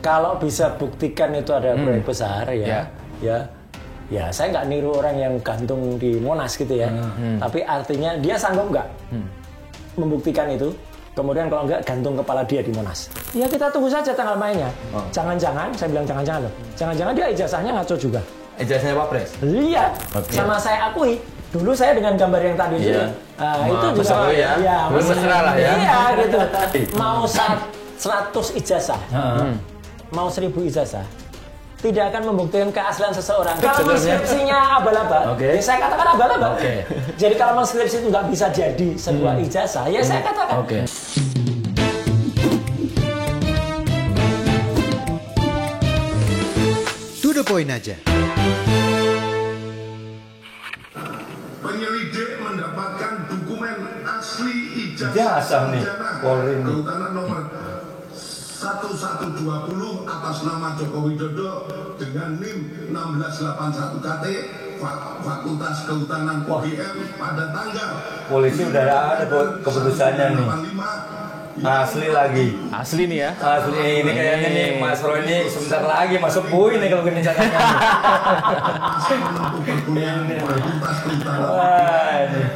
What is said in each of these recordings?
Kalau bisa buktikan itu ada proyek besar ya saya nggak niru orang yang gantung di Monas gitu ya. Tapi artinya dia sanggup nggak membuktikan itu. Kemudian kalau nggak gantung kepala dia di Monas. Ya kita tunggu saja tanggal mainnya. Jangan-jangan, saya bilang jangan-jangan loh. Jangan-jangan dia ijazahnya ngaco juga. Ijazahnya Wapres? Iya. Okay. Sama saya akui. Dulu saya dengan gambar yang tadi itu. Itu juga. Mesra lah ya. Iya gitu. Mau 100 ijazah. Mau 1000 ijazah. Tidak akan membuktikan keaslian seseorang. Kalau skripsinya abal-abal, ya saya katakan abal-abal. Jadi kalau skripsi itu nggak bisa jadi sebuah ijazah, ya saya katakan. To the point aja. Penyelidik mendapatkan dokumen asli ijazah nih, Polri ini. Kehutanan nomor 1120 atas nama Joko Widodo dengan NIM 1681 KT Fakultas Kehutanan UGM pada tanggal polisi udah ada keputusannya nih. Asli lagi. Asli nih ya. Asli ini kayaknya nih Mas Roy ini sebentar lagi masuk bui nih kalau gini caranya.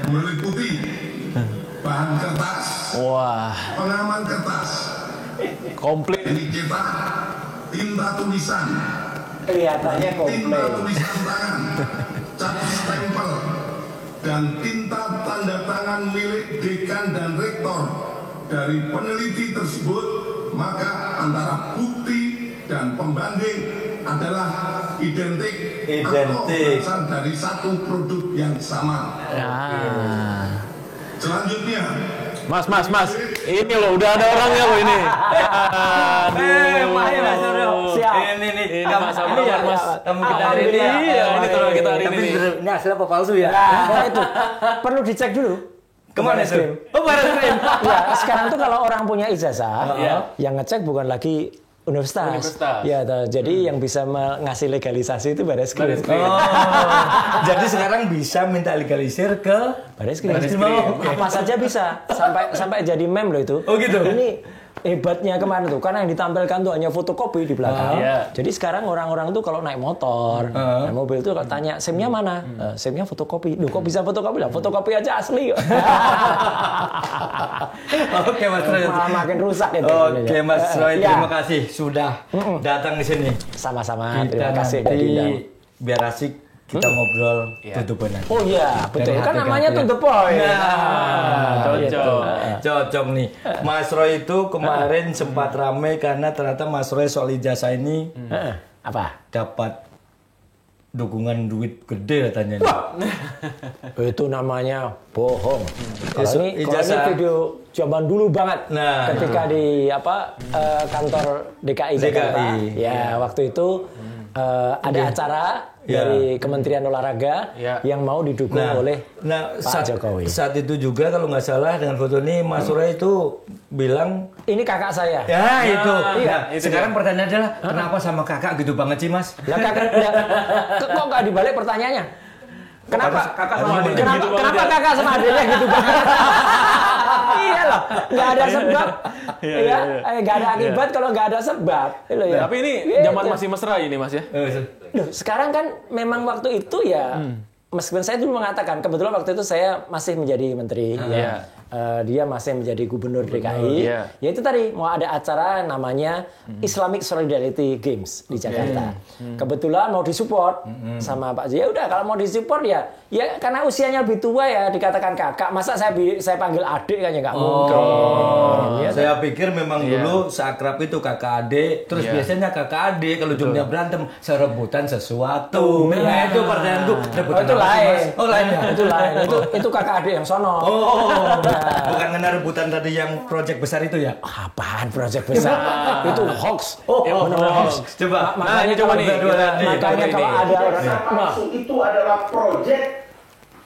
meliputi bahan kertas, pengaman kertas, komplit. ini kita tinta tulisan, Kelihatannya komplit. tinta tulisan tangan, cat stempel, dan tinta tanda tangan milik dekan dan rektor dari peneliti tersebut, maka antara bukti dan pembanding adalah identik atau berasal dari satu produk yang sama. Selanjutnya, Mas, ini loh udah ada orangnya loh ini. Siap. Ini Mas Abdul, Mas. Kamu kita hari ini. Ini teman kita hari ini. Ini asli apa palsu ya? Nah, itu perlu dicek dulu. Kemana itu? Oh, baris krim. Ya, sekarang tuh kalau orang punya ijazah, yang ngecek bukan lagi universitas. Ya, jadi yang bisa ngasih legalisasi itu Baris Krim. Jadi sekarang bisa minta legalisir ke Baris Krim. Apa saja bisa. Sampai jadi meme loh itu. Oh gitu. Ini hebatnya kemarin tuh, karena yang ditampilkan tuh hanya fotokopi di belakang. Jadi sekarang orang-orang tuh kalau naik motor, naik mobil tuh kalau tanya SIM-nya mana? SIM-nya fotokopi. Duh, kok bisa fotokopi lah? Fotokopi aja asli. Oke Mas Roy. Makin rusak itu. Oke Mas Roy, terima kasih sudah datang di sini. Sama-sama. Kita Terima kasih. nanti biar asik kita ngobrol tutup nanti. Oh iya, betul. Kan namanya to the point. Cocok nih. Mas Roy itu kemarin sempat rame karena ternyata Mas Roy soal ijazah ini apa? dapat dukungan duit gede katanya. Itu namanya bohong. Kalau ini ijazah video zaman dulu banget. Nah, ketika di kantor DKI Jakarta. Ya, waktu itu ada acara dari Kementerian Olahraga yang mau didukung oleh Pak Jokowi. Saat itu juga kalau nggak salah dengan foto ini Mas Roy itu bilang ini kakak saya. Ya itu. Iya. Sekarang pertanyaannya adalah kenapa sama kakak gitu banget sih Mas? Lah kakak kok nggak dibalik pertanyaannya? Kenapa kakak sama adiknya gitu banget? Kenapa kakak sama adiknya gitu banget? Iya loh, nggak ada sebab. Iya, nggak ada akibat kalau nggak ada sebab. Tapi ini zaman masih mesra ini Mas ya? Duh, sekarang kan memang waktu itu ya, meskipun saya dulu mengatakan, kebetulan waktu itu saya masih menjadi menteri, dia masih menjadi gubernur DKI. Ya itu tadi mau ada acara namanya Islamic Solidarity Games di Jakarta. Kebetulan mau disupport sama Pak Jokowi. Ya udah kalau mau disupport ya karena usianya lebih tua ya dikatakan kakak. Masa saya panggil adik kan ya nggak mungkin. Saya pikir memang dulu seakrab itu kakak adik. Terus biasanya kakak adik kalau ujungnya berantem serebutan sesuatu. Nah itu pertanyaanku rebutan itu lain. Oh lain ya? Itu lain. Itu kakak adik yang sono. Bukan kena rebutan tadi yang proyek besar itu ya? Apaan proyek besar? Itu hoax. Benar hoax. Coba. Nah, ini coba nih. Makanya kalau ada orang itu adalah proyek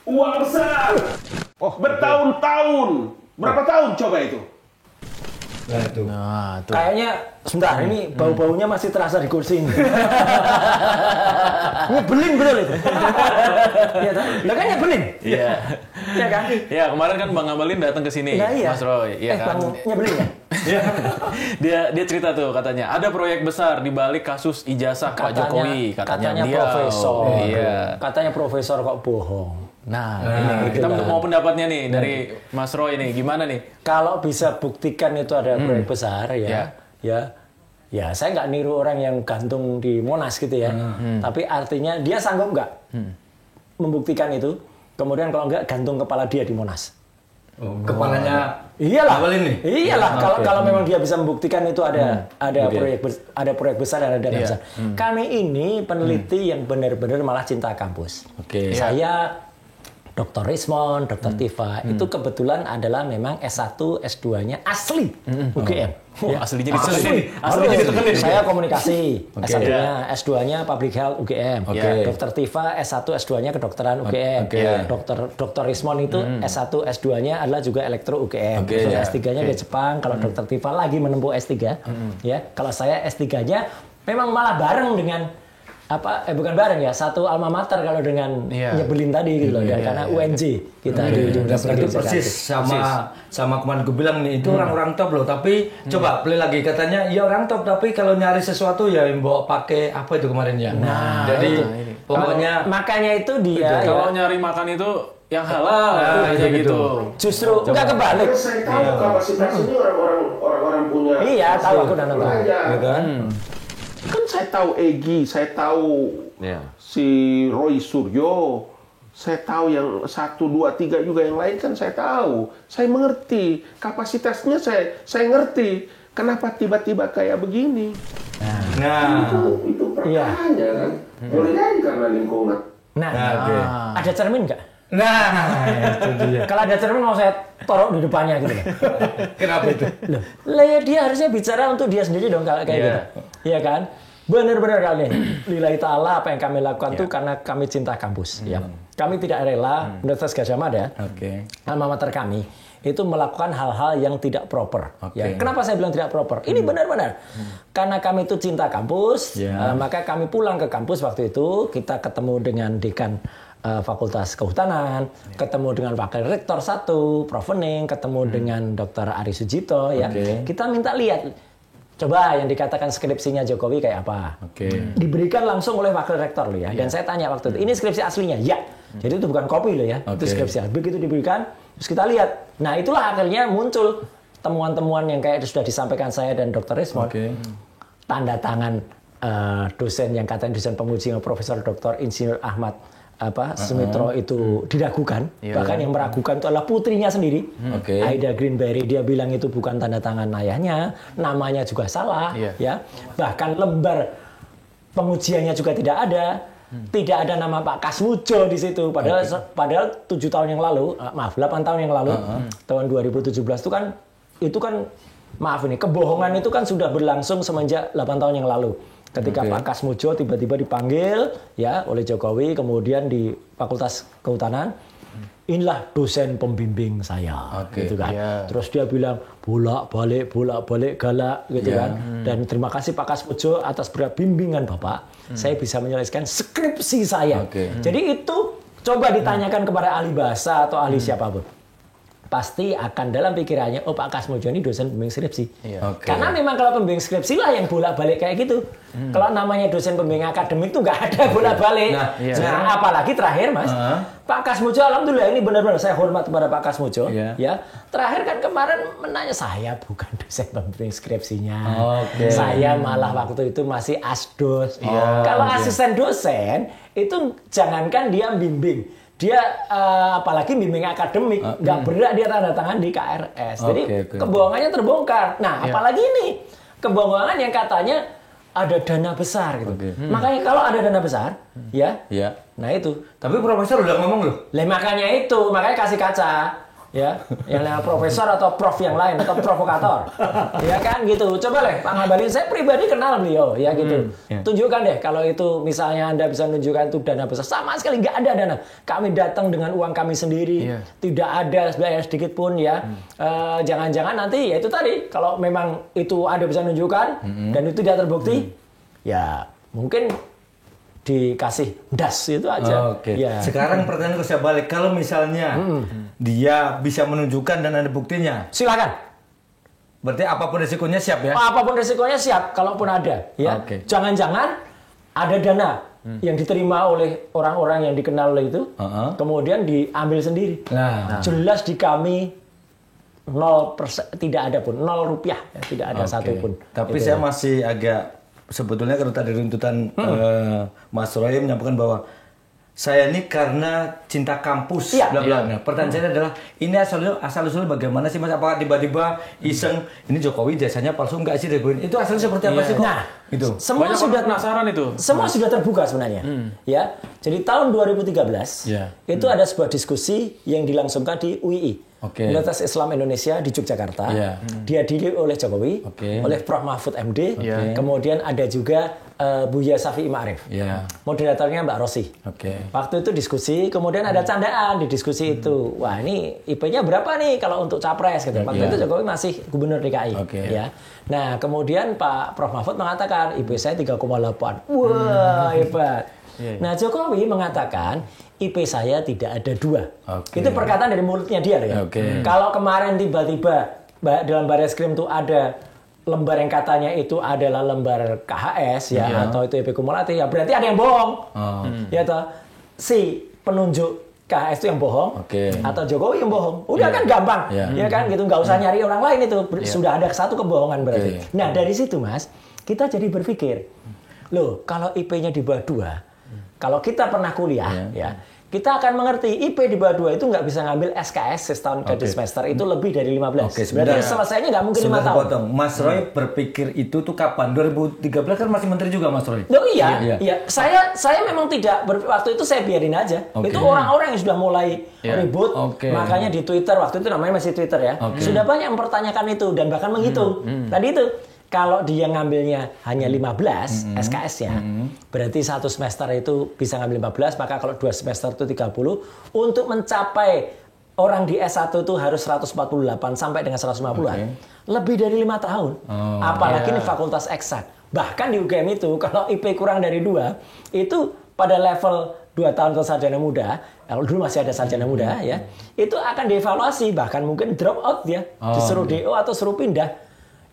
uang besar. Bertahun-tahun. Berapa tahun coba itu? Nah, tuh. Kayaknya sebentar ini bau-baunya masih terasa di kursi ini. Nyebelin bener itu. Iya kan? Lah kan nyebelin. Iya. Iya kan? Ya, kemarin kan Bang Abalin datang ke sini, Mas Roy. Iya kan? Bang nyebelin ya? Dia cerita tuh katanya ada proyek besar di balik kasus ijazah Pak Jokowi katanya beliau. profesor. Iya. Katanya profesor kok bohong. Nah, ini kita mau pendapatnya nih dari Mas Roy nih, gimana nih? Kalau bisa buktikan itu ada proyek besar ya saya nggak niru orang yang gantung di Monas gitu ya. Tapi artinya dia sanggup nggak membuktikan itu? Kemudian kalau nggak gantung kepala dia di Monas. Kepalanya Iyalah. ini. Iyalah kalau memang dia bisa membuktikan itu ada proyek besar dan ada dana besar. Kami ini peneliti yang benar-benar malah cinta kampus. Saya Dr. Rismond, Dr. Tifa, itu kebetulan adalah memang S1, S2-nya asli UGM. Aslinya ditekan. Saya komunikasi, S1-nya, S2-nya Public Health UGM. Dr. Tifa S1, S2-nya kedokteran UGM. Dr. Rismond itu S1, S2-nya adalah juga elektro UGM. S3-nya di Jepang, kalau Dr. Tifa lagi menempuh S3. Ya, kalau saya S3-nya memang malah bareng dengan bukan bareng ya, satu alma mater kalau dengan nyebelin tadi gitu loh, karena UNJ kita di Universitas itu persis sama kemarin gue bilang nih, itu orang-orang top loh, tapi coba play lagi, katanya ya orang top tapi kalau nyari sesuatu ya bawa pakai apa itu kemarin ya. Jadi pokoknya makanya itu dia kalau nyari makan itu yang halal kayak gitu. Justru enggak kebalik. Saya tahu kapasitas ini orang-orang punya. Iya, tahu aku dan nonton. gitu kan. Kan saya tahu Egy, saya tahu si Roy Suryo, saya tahu yang 1, 2, 3 juga yang lain kan saya tahu. Saya mengerti, kapasitasnya saya ngerti. Kenapa tiba-tiba kayak begini? Itu pertanyaannya kan. Boleh jadi karena lingkungan. Ada cermin nggak? Kalau ada cermin mau saya taruh di depannya gitu. Kenapa itu? Ya dia harusnya bicara untuk dia sendiri dong kayak gitu. Iya kan? Benar-benar kalian. Lillahi ta'ala apa yang kami lakukan itu karena kami cinta kampus. Ya. Kami tidak rela Universitas Gadjah Mada, alma mater kami, itu melakukan hal-hal yang tidak proper. Ya. Kenapa saya bilang tidak proper? Ini benar-benar. Karena kami itu cinta kampus, maka kami pulang ke kampus waktu itu, kita ketemu dengan dekan Fakultas Kehutanan, ketemu dengan Wakil Rektor 1, Prof. Wening, ketemu dengan Dr. Ari Sujito, ya. Kita minta lihat, coba yang dikatakan skripsinya Jokowi kayak apa. Diberikan langsung oleh Wakil Rektor loh ya. Dan saya tanya waktu itu, ini skripsi aslinya? Ya. Jadi itu bukan kopi loh ya, itu skripsi. Begitu diberikan, terus kita lihat. Nah itulah akhirnya muncul temuan-temuan yang kayak sudah disampaikan saya dan Dr. Rismond. Tanda tangan dosen yang katanya dosen penguji Profesor Dr. Insinyur Ahmad Sumitro itu diragukan, bahkan yang meragukan itu adalah putrinya sendiri, Aida Greenberry. Dia bilang itu bukan tanda tangan ayahnya, namanya juga salah, ya. Bahkan lembar pengujiannya juga tidak ada, tidak ada nama Pak Kasmujo di situ. Padahal 7 tahun yang lalu, 8 tahun yang lalu, tahun 2017 itu kan maaf ini kebohongan itu kan sudah berlangsung semenjak 8 tahun yang lalu. Ketika Pak Kasmujo tiba-tiba dipanggil ya oleh Jokowi, kemudian di Fakultas Kehutanan, inilah dosen pembimbing saya, gitu kan. Terus dia bilang bolak-balik galak, gitu kan. Dan terima kasih Pak Kasmujo atas bimbingan Bapak, saya bisa menyelesaikan skripsi saya. Jadi itu coba ditanyakan kepada ahli bahasa atau ahli siapapun, pasti akan dalam pikirannya, oh Pak Kasmujo ini dosen pembimbing skripsi. Karena memang kalau pembimbing skripsi lah yang bolak-balik kayak gitu. Kalau namanya dosen pembimbing akademik tuh nggak ada bolak-balik. Nah, apalagi terakhir Mas, Pak Kasmujo, alhamdulillah ini benar-benar saya hormat kepada Pak Kasmujo. Ya, terakhir kan kemarin menanya, saya bukan dosen pembimbing skripsinya. Saya malah waktu itu masih asdos. Kalau asisten dosen itu jangankan dia bimbing, dia apalagi bimbing akademik, nggak berat dia tanda tangan di KRS. Jadi kebohongannya terbongkar. Nah, apalagi ini kebohongan yang katanya ada dana besar gitu. Makanya kalau ada dana besar, nah itu. Tapi profesor udah ngomong loh. Makanya kasih kaca. Ya, yang profesor atau prof yang lain atau provokator, ya kan gitu. Coba Pak Ngabalin, saya pribadi kenal beliau, ya gitu. Tunjukkan deh kalau itu misalnya Anda bisa menunjukkan itu dana besar, sama sekali nggak ada dana. Kami datang dengan uang kami sendiri, tidak ada biaya sedikit pun ya. Jangan-jangan nanti ya itu tadi, kalau memang itu Anda bisa menunjukkan dan itu tidak terbukti, ya mungkin dikasih das itu aja. Sekarang pertanyaanku saya balik, kalau misalnya dia bisa menunjukkan dan ada buktinya, silakan. Berarti apapun resikonya siap ya? Apapun resikonya siap, kalaupun ada. Ya, jangan-jangan ada dana yang diterima oleh orang-orang yang dikenal oleh itu, kemudian diambil sendiri. Jelas di kami 0%, tidak ada pun, 0 rupiah, ya, tidak ada satu pun. Tapi saya masih agak, sebetulnya kalau tadi runtutan Mas Roy menyampaikan bahwa saya ini karena cinta kampus, bla-bla. Pertanyaan saya adalah, ini asal-usulnya bagaimana sih Mas? Apakah tiba-tiba iseng, ini Jokowi jasanya palsu enggak sih? Itu asalnya seperti apa sih kok? Nah, itu. Semua sudah penasaran itu. Semua sudah terbuka sebenarnya. Ya, jadi tahun 2013 itu ada sebuah diskusi yang dilangsungkan di UII. Universitas Islam Indonesia di Yogyakarta, dihadiri oleh Jokowi, oleh Prof. Mahfud MD, kemudian ada juga Buya Syafi'i Ma'arif, moderatornya Mbak Rosi. Waktu itu diskusi, kemudian ada candaan di diskusi itu. Wah, ini IP-nya berapa nih kalau untuk capres? Gitu. Waktu itu Jokowi masih gubernur DKI. Ya. Nah, kemudian Pak Prof. Mahfud mengatakan IP saya 3,8. Wah, hebat. Nah, Jokowi mengatakan IP saya tidak ada 2. Itu perkataan dari mulutnya dia. Ya. Kalau kemarin tiba-tiba dalam Barreskrim itu ada lembar yang katanya itu adalah lembar KHS ya atau itu IP kumulatif, ya berarti ada yang bohong. Ya toh, si penunjuk KHS itu yang bohong atau Jokowi yang bohong. Udah kan gampang. Ya kan gitu, nggak usah nyari orang lain itu. Sudah ada satu kebohongan berarti. Nah, dari situ Mas, kita jadi berpikir, loh, kalau IP-nya di bawah 2, kalau kita pernah kuliah ya, kita akan mengerti IP di bawah 2 itu nggak bisa ngambil SKS setahun ke semester, itu lebih dari 15. Berarti selesainya nggak mungkin 5 tahun. Mas Roy berpikir itu tuh kapan? 2013 kan masih menteri juga Mas Roy. Oh iya. Saya memang tidak waktu itu saya biarin aja. Itu orang-orang yang sudah mulai ribut. Makanya di Twitter, waktu itu namanya masih Twitter ya. Sudah banyak mempertanyakan itu dan bahkan menghitung. Tadi itu kalau dia ngambilnya hanya 15 SKS-nya, berarti 1 semester itu bisa ngambil 15, maka kalau 2 semester itu 30. Untuk mencapai orang di S1 itu harus 148 sampai dengan 150-an. Lebih dari 5 tahun. Apalagi ini fakultas eksak. Bahkan di UGM itu, kalau IP kurang dari 2, itu pada level 2 tahun ke sarjana muda, dulu masih ada sarjana muda ya, itu akan dievaluasi, bahkan mungkin drop out ya, disuruh DO atau suruh pindah.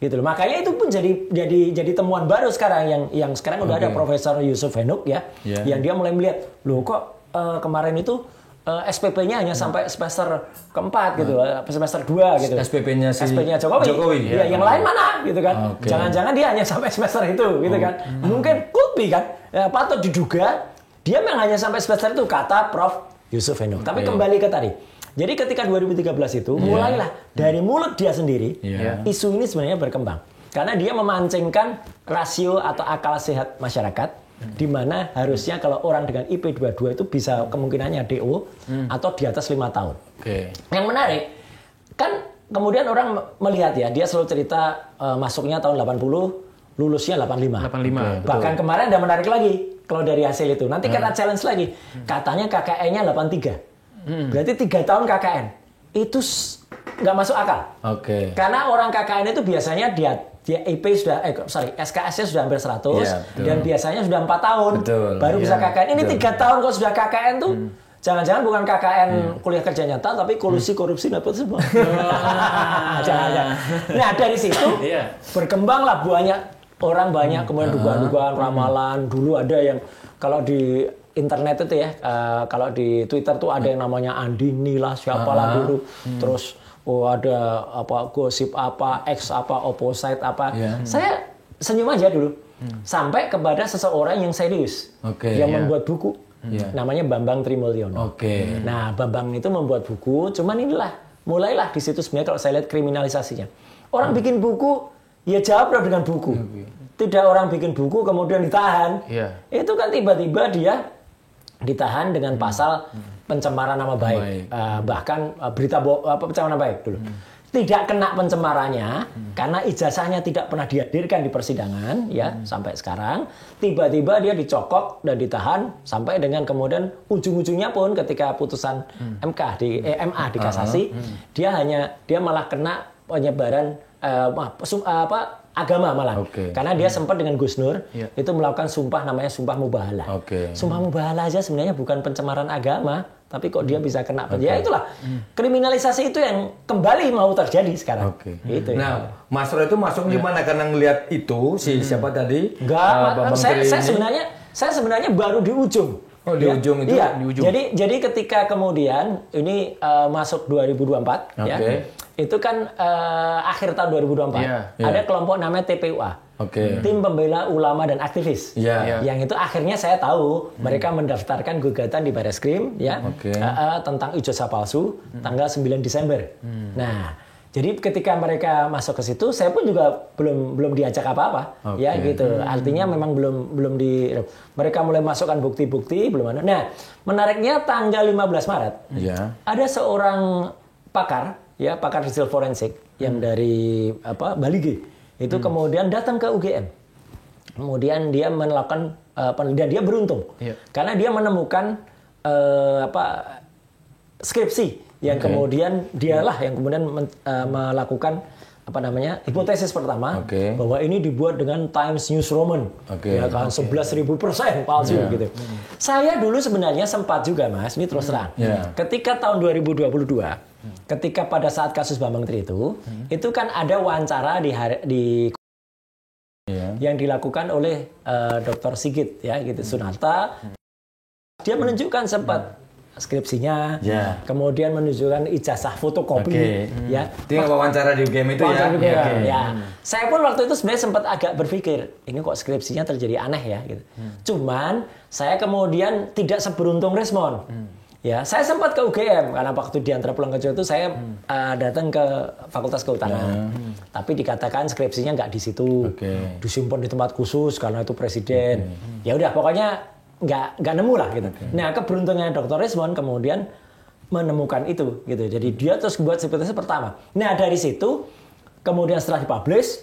Gitu loh. Makanya itu pun jadi temuan baru sekarang yang sekarang udah ada Profesor Yusuf Henuk ya, yang dia mulai melihat, loh kok kemarin itu SPP-nya hanya sampai semester keempat gitu, semester 2 gitu. SPP-nya Jokowi. Ya, yang lain mana gitu kan? Jangan-jangan dia hanya sampai semester itu gitu kan? Mungkin could be kan? Ya, patut diduga dia memang hanya sampai semester itu, kata Prof Yusuf Henuk. Tapi kembali ke tadi. Jadi ketika 2013 itu mulailah dari mulut dia sendiri isu ini sebenarnya berkembang. Karena dia memancingkan rasio atau akal sehat masyarakat, di mana harusnya kalau orang dengan IP 22 itu bisa kemungkinannya DO atau di atas 5 tahun. Yang menarik, kan kemudian orang melihat ya, dia selalu cerita masuknya tahun 80, lulusnya 85. Bahkan kemarin ada menarik lagi kalau dari hasil itu. Nanti kita challenge lagi. Katanya KKN-nya 83. Berarti 3 tahun KKN itu nggak masuk akal. Karena orang KKN itu biasanya dia IP sudah SKS-nya sudah hampir 100 dan biasanya sudah 4 tahun baru bisa KKN. Ini 3 tahun kalau sudah KKN tuh jangan-jangan bukan KKN kuliah kerja nyata, tapi kolusi korupsi dapat semua. Jangan-jangan. Nah, dari situ berkembanglah banyak kemudian dugaan-dugaan, ramalan. Dulu ada yang kalau di internet itu ya, kalau di Twitter tuh ada yang namanya Andini lah, siapalah dulu. Terus ada apa gosip apa, X apa, opposite apa. Saya senyum aja dulu. Sampai kepada seseorang yang serius, yang membuat buku. Namanya Bambang Trimulyono. Nah, Bambang itu membuat buku, cuman mulailah di situ sebenarnya kalau saya lihat kriminalisasinya. Orang bikin buku, ya jawab dengan buku. Tidak orang bikin buku kemudian ditahan. Itu kan tiba-tiba dia ditahan dengan pasal pencemaran nama baik, bahkan berita pencemaran nama baik dulu. Tidak kena pencemarannya karena ijazahnya tidak pernah dihadirkan di persidangan ya sampai sekarang. Tiba-tiba dia dicokok dan ditahan sampai dengan kemudian ujung-ujungnya pun ketika putusan MA di kasasi, dia malah kena penyebaran agama malah. Karena dia sempat dengan Gus Nur itu melakukan sumpah namanya sumpah mubahalah. Sumpah mubahalah aja sebenarnya bukan pencemaran agama, tapi kok dia bisa kena penjara. Ya itulah kriminalisasi itu yang kembali mau terjadi sekarang. Itu. Nah, Mas Roy itu masuk di mana karena ngelihat itu siapa tadi? Enggak, saya sebenarnya baru di ujung. Oh, di ujung itu? Iya. Di ujung. Jadi ketika kemudian ini masuk 2024 ya. Itu kan akhir tahun 2024. Ada kelompok namanya TPUA. Tim Pembela Ulama dan Aktivis. Yang itu akhirnya saya tahu mereka mendaftarkan gugatan di Bareskrim ya tentang ijazah palsu tanggal 9 Desember. Nah, jadi ketika mereka masuk ke situ, saya pun juga belum diajak apa-apa, ya gitu. Artinya memang belum mereka mulai masukkan bukti-bukti, belum ada. Nah, menariknya tanggal 15 Maret, ada seorang pakar digital forensik yang dari Bali G, itu kemudian datang ke UGM. Kemudian dia melakukan penelitian, dia beruntung karena dia menemukan skripsi. Yang kemudian dialah yang kemudian melakukan hipotesis pertama bahwa ini dibuat dengan Times News Roman, ya kan 11.000% palsu gitu. Saya dulu sebenarnya sempat juga Mas, ini terus terang. Ketika tahun 2022, ketika pada saat kasus Bambang Tri itu kan ada wawancara di yang dilakukan oleh Dr. Sigit ya gitu Sunarta. Dia menunjukkan sempat skripsinya, kemudian menunjukkan ijazah fotokopi, ya. Itu wawancara di UGM itu ya. Saya pun waktu itu sebenarnya sempat agak berpikir, ini kok skripsinya terjadi aneh ya, gitu. Cuman saya kemudian tidak seberuntung Resmond. Ya, saya sempat ke UGM karena waktu diantar pulang ke Jawa itu saya datang ke Fakultas Kehutanan. Tapi dikatakan skripsinya nggak di situ, disimpan di tempat khusus karena itu presiden. Ya udah, pokoknya nggak nemu lah gitu. Nah, keberuntungan Dr. Resmond kemudian menemukan itu gitu. Jadi dia terus buat hipotesis pertama. Nah, dari situ kemudian setelah dipublish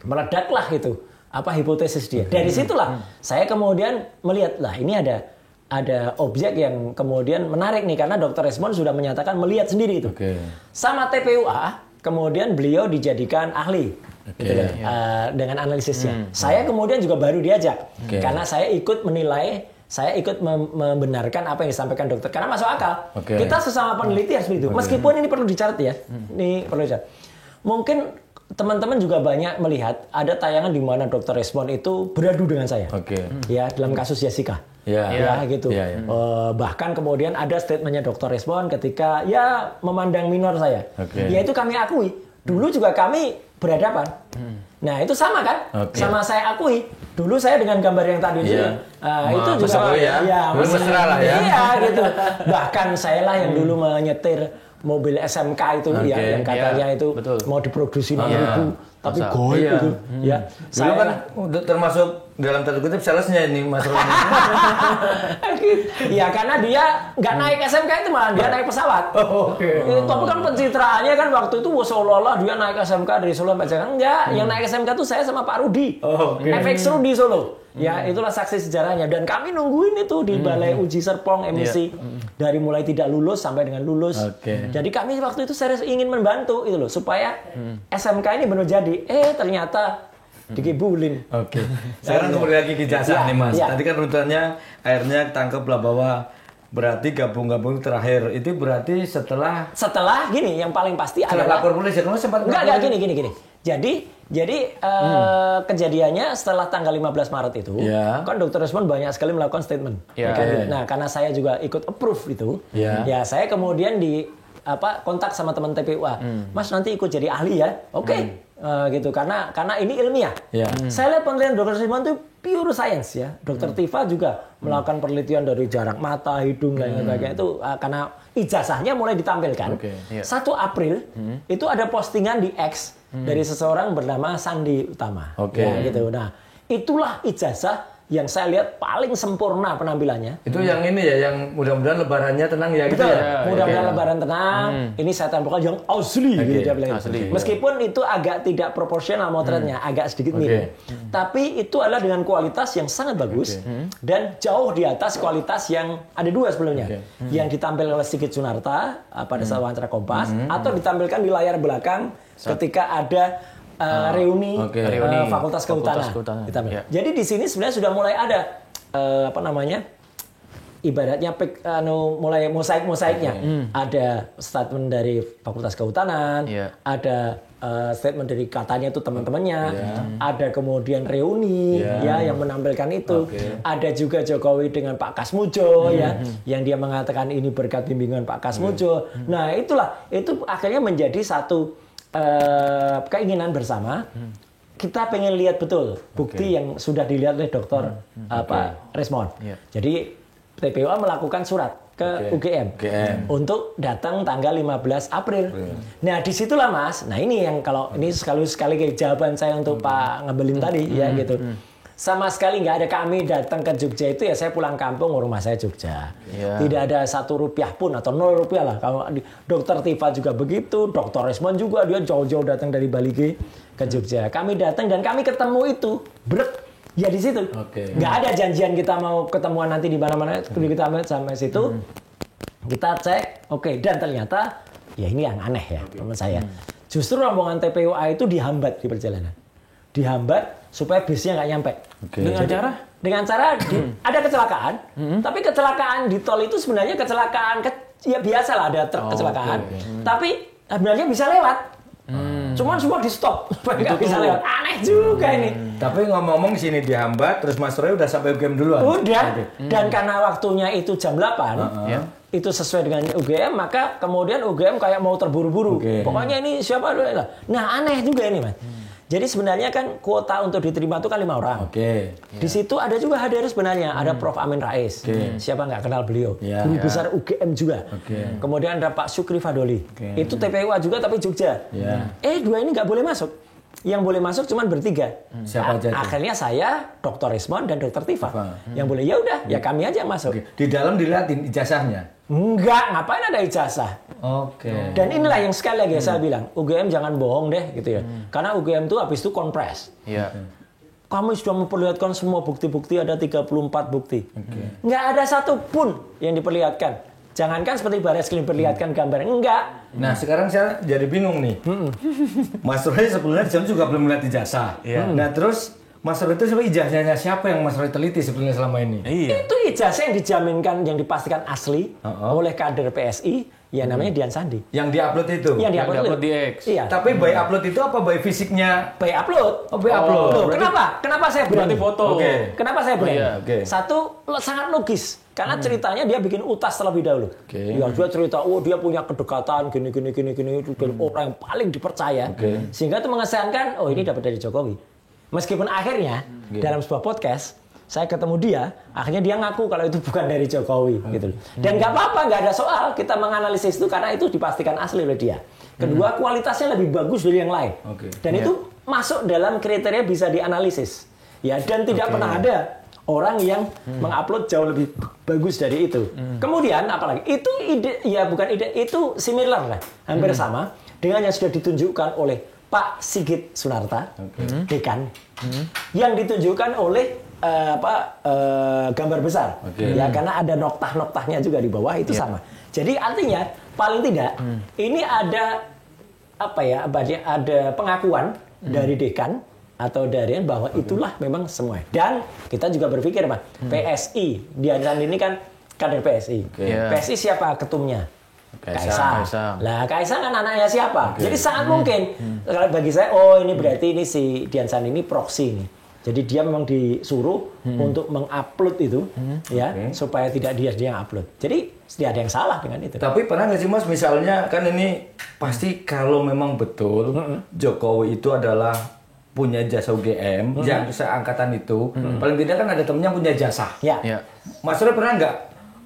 meledaklah itu hipotesis dia. Dari situlah saya kemudian melihat lah ini ada objek yang kemudian menarik nih karena Dr. Resmond sudah menyatakan melihat sendiri itu. Sama TPUA kemudian beliau dijadikan ahli. Gitu dengan analisisnya. Saya kemudian juga baru diajak karena saya ikut menilai, saya ikut membenarkan apa yang disampaikan dokter karena masuk akal. Kita sesama peneliti harus begitu. Meskipun ini perlu dicatat ya. Ini perlu dicatat. Mungkin teman-teman juga banyak melihat ada tayangan di mana Dr. Resmond itu beradu dengan saya. Ya, dalam kasus Jessica. Gitu. Bahkan kemudian ada statementnya Dr. Resmond ketika memandang minor saya. Ya itu kami akui. Dulu juga kami berhadapan. Nah, itu sama kan? Sama saya akui. Dulu saya dengan gambar yang tadi itu juga mesra lah ya. Iya, gitu. Bahkan saya lah yang dulu menyetir mobil SMK itu yang katanya itu mau diproduksi 6.000 tapi goib itu. Ya. Saya kan termasuk dalam tanda kutip salesnya ini Mas Roy. Ya karena dia nggak naik SMK itu malah dia naik pesawat. Tapi kan pencitraannya kan waktu itu seolah-olah dia naik SMK dari Solo sampai Jakarta. Enggak, yang naik SMK itu saya sama Pak Rudi. FX Rudi Solo. Ya, itulah saksi sejarahnya dan kami nungguin itu di Balai Uji Serpong emisi dari mulai tidak lulus sampai dengan lulus. Jadi kami waktu itu serius ingin membantu itu loh supaya SMK ini benar jadi. Ternyata dikibulin. Sekarang kembali lagi ke ijazah nih Mas. Tadi kan runtutannya akhirnya tangkap lah bahwa berarti gabung terakhir itu berarti setelah gini yang paling pasti adalah lapor polisi. Kamu sempat enggak gini. Jadi kejadiannya setelah tanggal 15 Maret itu kan Dr. Resmond banyak sekali melakukan statement. Nah, karena saya juga ikut approve itu, ya saya kemudian kontak sama teman TPUA. Mas nanti ikut jadi ahli ya. Gitu karena ini ilmiah. Saya lihat penelitian Dr. Resmond itu pure science ya. Dr. Tifa juga melakukan penelitian dari jarak mata, hidung dan sebagainya itu karena ijazahnya mulai ditampilkan. 1 April itu ada postingan di X dari seseorang bernama Sandi Utama. Gitu. Nah, itulah ijazah yang saya lihat paling sempurna penampilannya. Itu yang ini ya, yang mudah-mudahan lebarannya tenang ya. Betul, gitu ya? Mudah-mudahan lebaran tenang. Ini saya tampilkan yang asli. Gitu dia bilang. Meskipun itu agak tidak proporsional motretnya, agak sedikit mirip. Tapi itu adalah dengan kualitas yang sangat bagus dan jauh di atas kualitas yang ada 2 sebelumnya. Yang ditampilkan oleh Sigit Sunarta pada saat wawancara Kompas atau ditampilkan di layar belakang ketika ada reuni Fakultas Kehutanan. Ya. Jadi di sini sebenarnya sudah mulai ada ibaratnya mulai mosaiknya. Ada statement dari Fakultas Kehutanan, ada statement dari katanya itu teman-temannya, ada kemudian reuni yang menampilkan itu, ada juga Jokowi dengan Pak Kasmujo yang dia mengatakan ini berkat bimbingan Pak Kasmujo. Nah itu akhirnya menjadi satu keinginan bersama. Kita pengen lihat betul bukti yang sudah dilihat oleh Dr. Resmond. Jadi TPUA melakukan surat ke UGM untuk datang tanggal 15 April. Nah, disitulah Mas. Nah, ini yang kalau ini sekali jawaban saya untuk Pak Ngebelin tadi ya gitu. Sama sekali nggak ada kami datang ke Jogja itu ya saya pulang kampung rumah saya Jogja. Tidak ada Rp1 pun atau Rp0 lah. Kalau Dr. Tifa juga begitu, Dr. Resmond juga dia jauh-jauh datang dari Bali ke Jogja. Kami datang dan kami ketemu itu ya di situ. Nggak ada janjian kita mau ketemuan nanti di mana-mana. Kita sampai situ, kita cek, dan ternyata ya ini yang aneh ya menurut saya. Justru rombongan TPUA itu dihambat di perjalanan. Dihambat supaya bisnya nggak nyampe. Dengan cara ada kecelakaan, tapi kecelakaan di tol itu sebenarnya kecelakaan ya biasa lah ada kecelakaan, tapi sebenarnya bisa lewat. Cuman semua di stop supaya nggak bisa lewat. Aneh juga ini. Tapi ngomong-ngomong sini dihambat, terus Mas Roy udah sampai UGM duluan. Udah. Dan karena waktunya itu jam 8, itu sesuai dengan UGM, maka kemudian UGM kayak mau terburu-buru. Pokoknya ini siapa dulu lah. Nah aneh juga ini Mas. Jadi sebenarnya kan kuota untuk diterima itu kan 5 orang. Di situ ada juga hadir sebenarnya. Ada Prof. Amin Rais. Siapa nggak kenal beliau. Guru besar UGM juga. Kemudian ada Pak Sukri Fadoli. Itu TPUA juga tapi Jogja. Dua ini nggak boleh masuk. Yang boleh masuk cuma bertiga. Siapa aja? Akhirnya saya, Dr. Resmond dan Dr. Tifa. Yang boleh ya udah, ya kami aja yang masuk. Di dalam dilihatin ijazahnya. Enggak, ngapain ada ijazah? Dan inilah yang sekali lagi saya bilang, UGM jangan bohong deh gitu ya. Karena UGM itu habis itu kompres. Kami sudah memperlihatkan semua bukti-bukti, ada 34 bukti. Nggak ada satu pun yang diperlihatkan. Jangankan seperti Barreskrim perlihatkan gambar, enggak. Nah sekarang saya jadi bingung nih. Mas Roy sebelumnya juga belum melihat ijazah. Nah terus Mas Roy itu ijazahnya siapa yang Mas Roy teliti sebelumnya selama ini? Itu ijazah yang dijaminkan, yang dipastikan asli oleh kader PSI. Ya namanya Dian Sandi. Yang diupload itu? Yang diupload di X. Iya. Tapi by upload itu apa by fisiknya? By upload. By upload. Tuh, kenapa saya berani? Berarti foto. Kenapa saya berani? Satu, sangat logis. Karena ceritanya dia bikin utas terlebih dahulu. Ya, dia cerita, dia punya kedekatan, gini, orang yang paling dipercaya. Sehingga itu mengesankan, ini dapat dari Jokowi. Meskipun akhirnya, dalam sebuah podcast, saya ketemu dia, akhirnya dia ngaku kalau itu bukan dari Jokowi, gitu. Dan nggak apa-apa, nggak ada soal kita menganalisis itu karena itu dipastikan asli oleh dia. Kedua, kualitasnya lebih bagus dari yang lain. Dan itu masuk dalam kriteria bisa dianalisis. Ya, dan tidak pernah ada orang yang mengupload jauh lebih bagus dari itu. Kemudian apalagi? Itu itu similar lah, hampir sama dengan yang sudah ditunjukkan oleh Pak Sigit Sunarta, dekan, yang ditunjukkan oleh gambar besar, ya karena ada noktah-noktahnya juga di bawah itu sama. Jadi artinya paling tidak ini ada ada pengakuan dari dekan atau dari bahwa itulah memang semua. Dan kita juga berpikir PSI Dian Sandi ini kan kader PSI. PSI siapa ketumnya? Kaisang. Lah Kaisang kan anaknya siapa? Jadi sangat mungkin bagi saya ini berarti ini si Dian Sandi ini proksi nih. Jadi dia memang disuruh untuk mengupload itu, supaya tidak dia yang upload. Jadi tidak ada yang salah dengan itu. Tapi pernah nggak sih Mas, misalnya kan ini pasti kalau memang betul Jokowi itu adalah punya jasa UGM, yang seangkatan itu, paling tidak kan ada temennya punya jasa. Mas Roy pernah nggak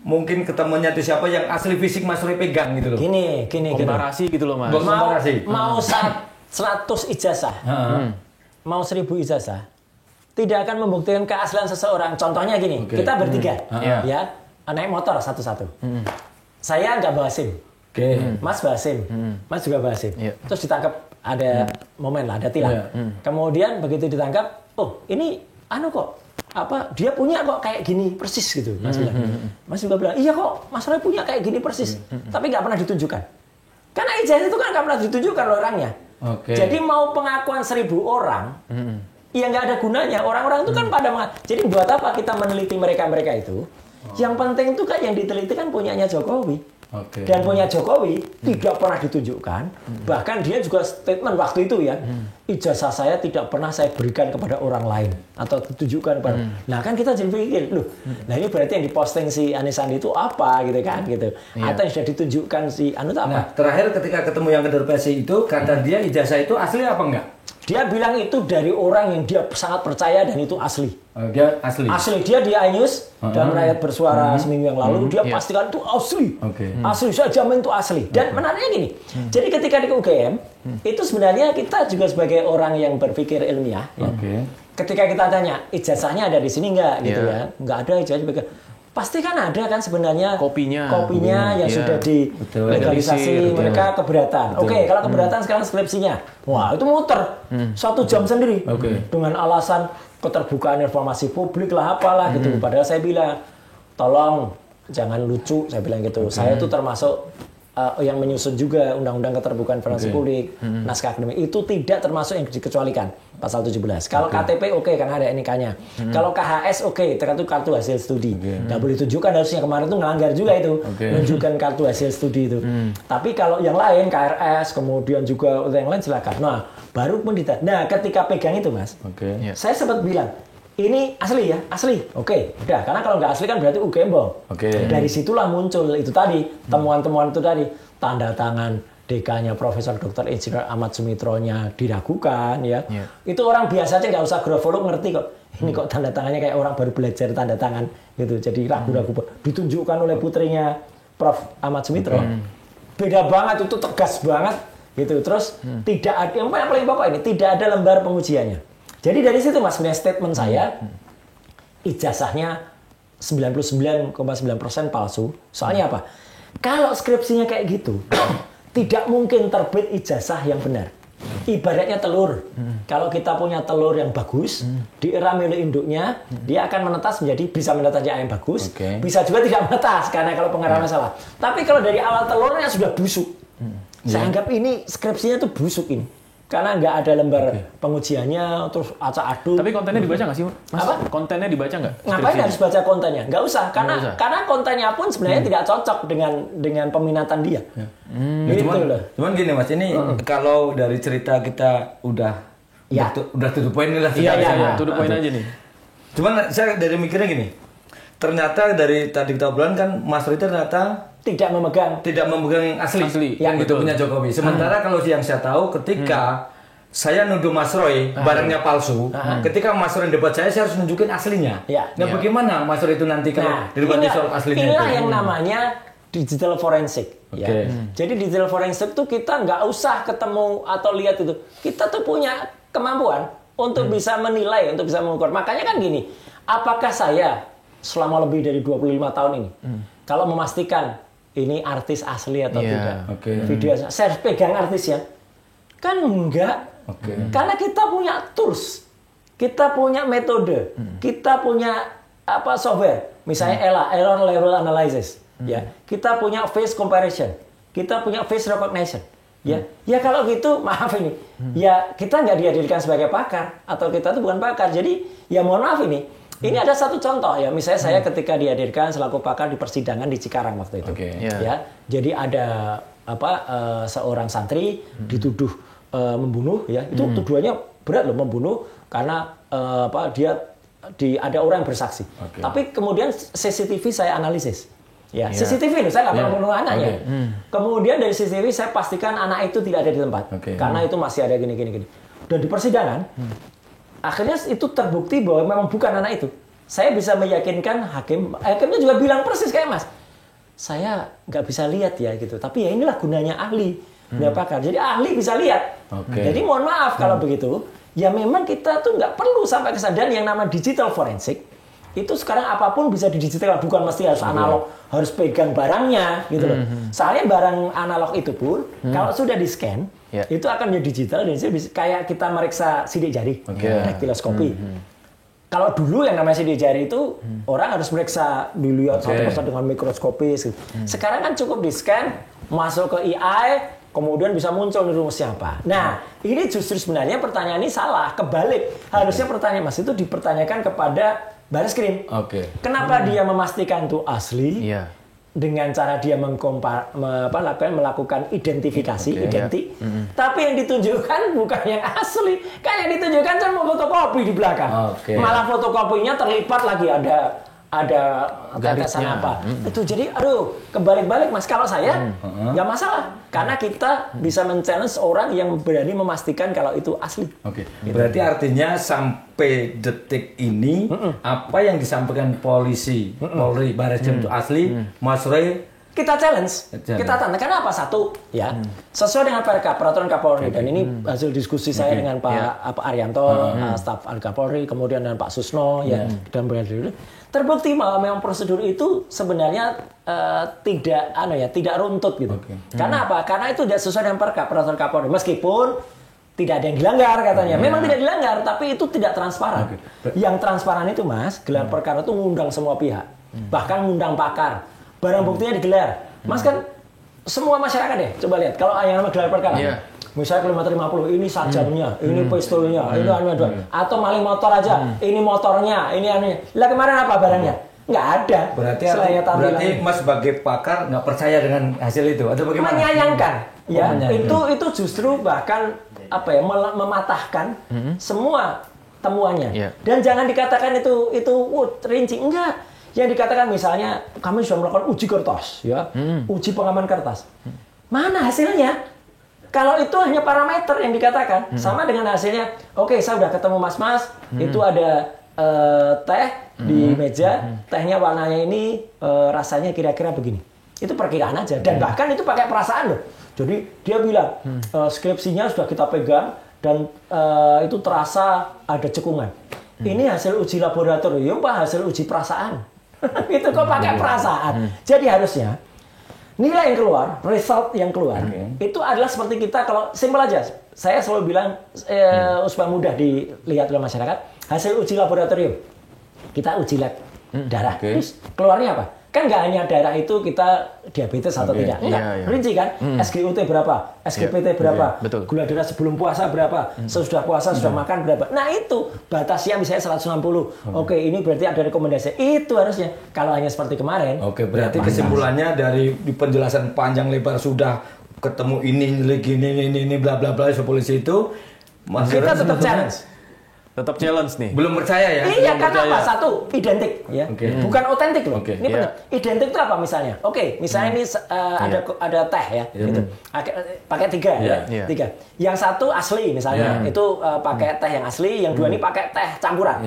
mungkin ketemunya itu siapa yang asli fisik Mas Roy pegang gitu loh? Gini. Komparasi gitu loh Mas. Mau 100 ijazah, mau 1000 ijazah. Tidak akan membuktikan keaslian seseorang. Contohnya gini, kita bertiga, naik motor satu-satu. Saya nggak bawa SIM, Mas bawa SIM, Mas juga bawa SIM. Terus ditangkap, ada momen lah, ada tilang. Kemudian begitu ditangkap, ini dia punya kok kayak gini persis gitu. Mas bilang, Mas juga bilang, iya kok, Mas Roy punya kayak gini persis, tapi nggak pernah ditunjukkan. Karena ijazah itu kan nggak pernah ditunjukkan oleh orangnya. Jadi mau pengakuan 1.000 orang, ya nggak ada gunanya. Orang-orang itu kan jadi buat apa kita meneliti mereka itu? Yang penting itu kan yang diteliti kan punyanya Jokowi. Dan punya Jokowi tidak pernah ditunjukkan. Bahkan dia juga statement waktu itu ya, ijazah saya tidak pernah saya berikan kepada orang lain atau ditunjukkan kepada. Nah kan kita jadi pikir, loh, nah ini berarti yang diposting si Anies Sandi itu apa gitu kan gitu. Atau yang sudah ditunjukkan si Anu itu apa? Nah, terakhir ketika ketemu yang kader PSI itu, kata dia ijazah itu asli apa enggak? Dia bilang itu dari orang yang dia sangat percaya dan itu asli. Dia asli. Asli dia di iNews dan Rakyat Bersuara seminggu yang lalu dia pastikan itu asli. Asli, saya jamin itu asli. Dan menariknya gini. Jadi ketika di UGM itu sebenarnya kita juga sebagai orang yang berpikir ilmiah ya. Ketika kita tanya ijazahnya ada di sini enggak gitu ya. Enggak ada ijazah. Pasti kan ada kan sebenarnya kopinya yang sudah dilegalisasi, mereka keberatan. Kalau keberatan sekarang skripsinya. Wah, itu muter 1 jam sendiri. Dengan alasan keterbukaan informasi publik lah apalah gitu. Padahal saya bilang, tolong jangan lucu, saya bilang gitu. Saya tuh termasuk yang menyusun juga Undang-Undang Keterbukaan Informasi Publik, naskah akademik itu tidak termasuk yang dikecualikan pasal 17. Kalau KTP karena ada NIK-nya. Kalau KHS tergantung kartu hasil studi. Nggak boleh tunjukkan, harusnya kemarin tuh ngelanggar juga itu menunjukkan kartu hasil studi itu. Tapi kalau yang lain KRS kemudian juga yang lain silakan. Nah baru pun nah ketika pegang itu Mas, saya sempat bilang ini asli ya, asli. Udah. Karena kalau nggak asli kan berarti UGM bohong. Dari situlah muncul itu tadi, temuan-temuan itu tadi, tanda tangan DK-nya Profesor Dr. Insinyur Ahmad Sumitronya diragukan ya. Itu orang biasa aja nggak usah grofolog ngerti kok. Ini kok tanda tangannya kayak orang baru belajar tanda tangan gitu. Jadi ragu-ragu. Ditunjukkan oleh putrinya Prof. Ahmad Sumitro. Beda banget, itu tegas banget gitu. Terus tidak ada, yang paling pokok ini, tidak ada lembar pengujiannya. Jadi dari situ Mas, punya statement saya, ijazahnya 99,9% palsu. Soalnya apa? Kalau skripsinya kayak gitu, tidak mungkin terbit ijazah yang benar. Ibaratnya telur. Kalau kita punya telur yang bagus, dieram oleh induknya, dia akan menetas menjadi, bisa menetas yang bagus, bisa juga tidak menetas karena kalau pengarahan salah. Tapi kalau dari awal telurnya sudah busuk, saya anggap ini skripsinya tuh busuk ini. Karena nggak ada lembar pengujiannya, terus acak-aduk. Tapi kontennya dibaca nggak sih, Mas? Apa? Kontennya dibaca nggak? Ngapain harus baca kontennya? Nggak usah, karena kontennya pun sebenarnya tidak cocok dengan peminatan dia. Cuman gini Mas, ini kalau dari cerita kita udah to the point lah. Iya, to the point aja nih. Cuman saya dari mikirnya gini, ternyata dari tadi kita obrolan kan Mas Roy ternyata tidak memegang yang asli yang itu punya Jokowi. Sementara kalau yang saya tahu ketika saya nuduh Mas Roy barangnya palsu, ketika Mas Roy debat saya harus nunjukin aslinya. Nah bagaimana Mas Roy itu nanti kalau debat soal aslinya itu? Inilah yang namanya digital forensik. Jadi digital forensik tuh kita nggak usah ketemu atau lihat itu. Kita tuh punya kemampuan untuk bisa menilai, untuk bisa mengukur. Makanya kan gini, apakah saya selama lebih dari 25 tahun ini kalau memastikan ini artis asli atau tidak. Video saya pegang artisnya. Kan enggak. Karena kita punya tools. Kita punya metode. Kita punya software. Misalnya error level analysis, ya. Kita punya face comparison. Kita punya face recognition. Ya kalau gitu maaf ini. Ya kita nggak dihadirkan sebagai pakar atau kita tuh bukan pakar. Jadi ya mohon maaf ini. Ini ada satu contoh ya, misalnya saya ketika dihadirkan selaku pakar di persidangan di Cikarang waktu itu, ya. Jadi ada seorang santri dituduh membunuh, ya. Itu tuduhannya berat loh, membunuh karena ada orang yang bersaksi. Tapi kemudian CCTV saya analisis, ya. CCTV loh, saya nggak pernah membunuh anaknya. Kemudian dari CCTV saya pastikan anak itu tidak ada di tempat, karena itu masih ada gini. Dan di persidangan. Akhirnya itu terbukti bahwa memang bukan anak itu. Saya bisa meyakinkan hakimnya juga bilang persis kayak Mas. Saya nggak bisa lihat ya gitu. Tapi ya inilah gunanya ahli, gunanya pakar. Jadi ahli bisa lihat. Jadi mohon maaf kalau begitu. Ya memang kita tuh nggak perlu sampai kesadaran yang nama digital forensik. Itu sekarang apapun bisa didigital, bukan mesti harus analog, harus pegang barangnya gitu loh. Soalnya barang analog itu pun kalau sudah di-scan, itu akan menjadi digital dan kayak kita meriksa sidik jari, daktiloskopi. Kalau dulu yang namanya sidik jari itu orang harus meriksa dilihat satu persatu dengan mikroskopis. Sekarang kan cukup di-scan, masuk ke AI, kemudian bisa muncul nih rumusnya apa. Nah, ini justru sebenarnya pertanyaan ini salah, kebalik. Harusnya pertanyaan Mas itu dipertanyakan kepada Bareskrim. Kenapa dia memastikan itu asli? Dengan cara dia melakukan identifikasi, tapi yang ditunjukkan bukan yang asli. Kan yang ditunjukkan cuma fotokopi di belakang. Malah fotokopinya terlipat lagi ada gagasan apa. Itu jadi kebalik-balik Mas. Kalau saya nggak masalah karena kita bisa men-challenge orang yang berani memastikan kalau itu asli. Berarti artinya sampai detik ini apa yang disampaikan polisi, Polri, Bareskrim itu asli, Mas Roy kita challenge, kita tanya kenapa? Satu, ya sesuai dengan peraturan Kapolri dan ini hasil diskusi saya dengan Pak Arianto, staf Kapolri, kemudian dengan Pak Susno, ya dan terbukti bahwa memang prosedur itu sebenarnya tidak runtut gitu. Karena apa? Karena itu tidak sesuai dengan peraturan Kapolri, meskipun tidak ada yang dilanggar katanya. Memang tidak dilanggar, tapi itu tidak transparan. Yang transparan itu Mas, gelar perkara itu ngundang semua pihak, bahkan ngundang pakar. Barang buktinya digelar. Mas kan semua masyarakat deh, coba lihat. Kalau yang nama gelar perkara, misalnya kilometer 50, ini sajamnya, ini pistolnya, ini atau maling motor aja, ini motornya, ini anunya. Lah kemarin apa barangnya? Nggak ada. Berarti Mas sebagai pakar nggak percaya dengan hasil itu atau bagaimana? Menyayangkan. Itu justru bahkan mematahkan semua temuannya. Dan jangan dikatakan itu rinci, enggak. Yang dikatakan misalnya kami sudah melakukan uji kertas, uji pengaman kertas. Mana hasilnya? Kalau itu hanya parameter yang dikatakan, sama dengan hasilnya. Oke, saya sudah ketemu mas-mas, itu ada teh di meja, tehnya warnanya ini rasanya kira-kira begini. Itu perkiraan aja, dan bahkan itu pakai perasaan loh. Jadi dia bilang skripsinya sudah kita pegang dan itu terasa ada cekungan. Ini hasil uji laboratorium, Pak, hasil uji perasaan. Itu kok pakai perasaan. Jadi harusnya nilai yang keluar, result yang keluar, itu adalah seperti kita kalau simpel aja. Saya selalu bilang supaya mudah dilihat oleh masyarakat, hasil uji laboratorium. Kita uji lab darah. Terus keluarnya apa? Kan nggak hanya darah itu kita diabetes atau tidak. Enggak, rinci kan? SGUT berapa? SGPT berapa? Gula darah sebelum puasa berapa? Sesudah puasa sudah makan berapa? Nah itu batasnya misalnya 160. Oke, ini berarti ada rekomendasi. Itu harusnya. Kalau hanya seperti kemarin. Oke, berarti kesimpulannya dari penjelasan panjang lebar sudah ketemu ini bla bla bla polisi itu. Kita tetap challenge. Tetap challenge nih. Belum percaya ya? Iya, karena apa? Satu, identik, ya. Bukan otentik loh. Ini benar. Identik itu apa misalnya? Misalnya ini ada teh ya, gitu. Pakai 3 ya. 3. Yang satu asli misalnya, itu pakai teh yang asli, yang 2 ini pakai teh campuran.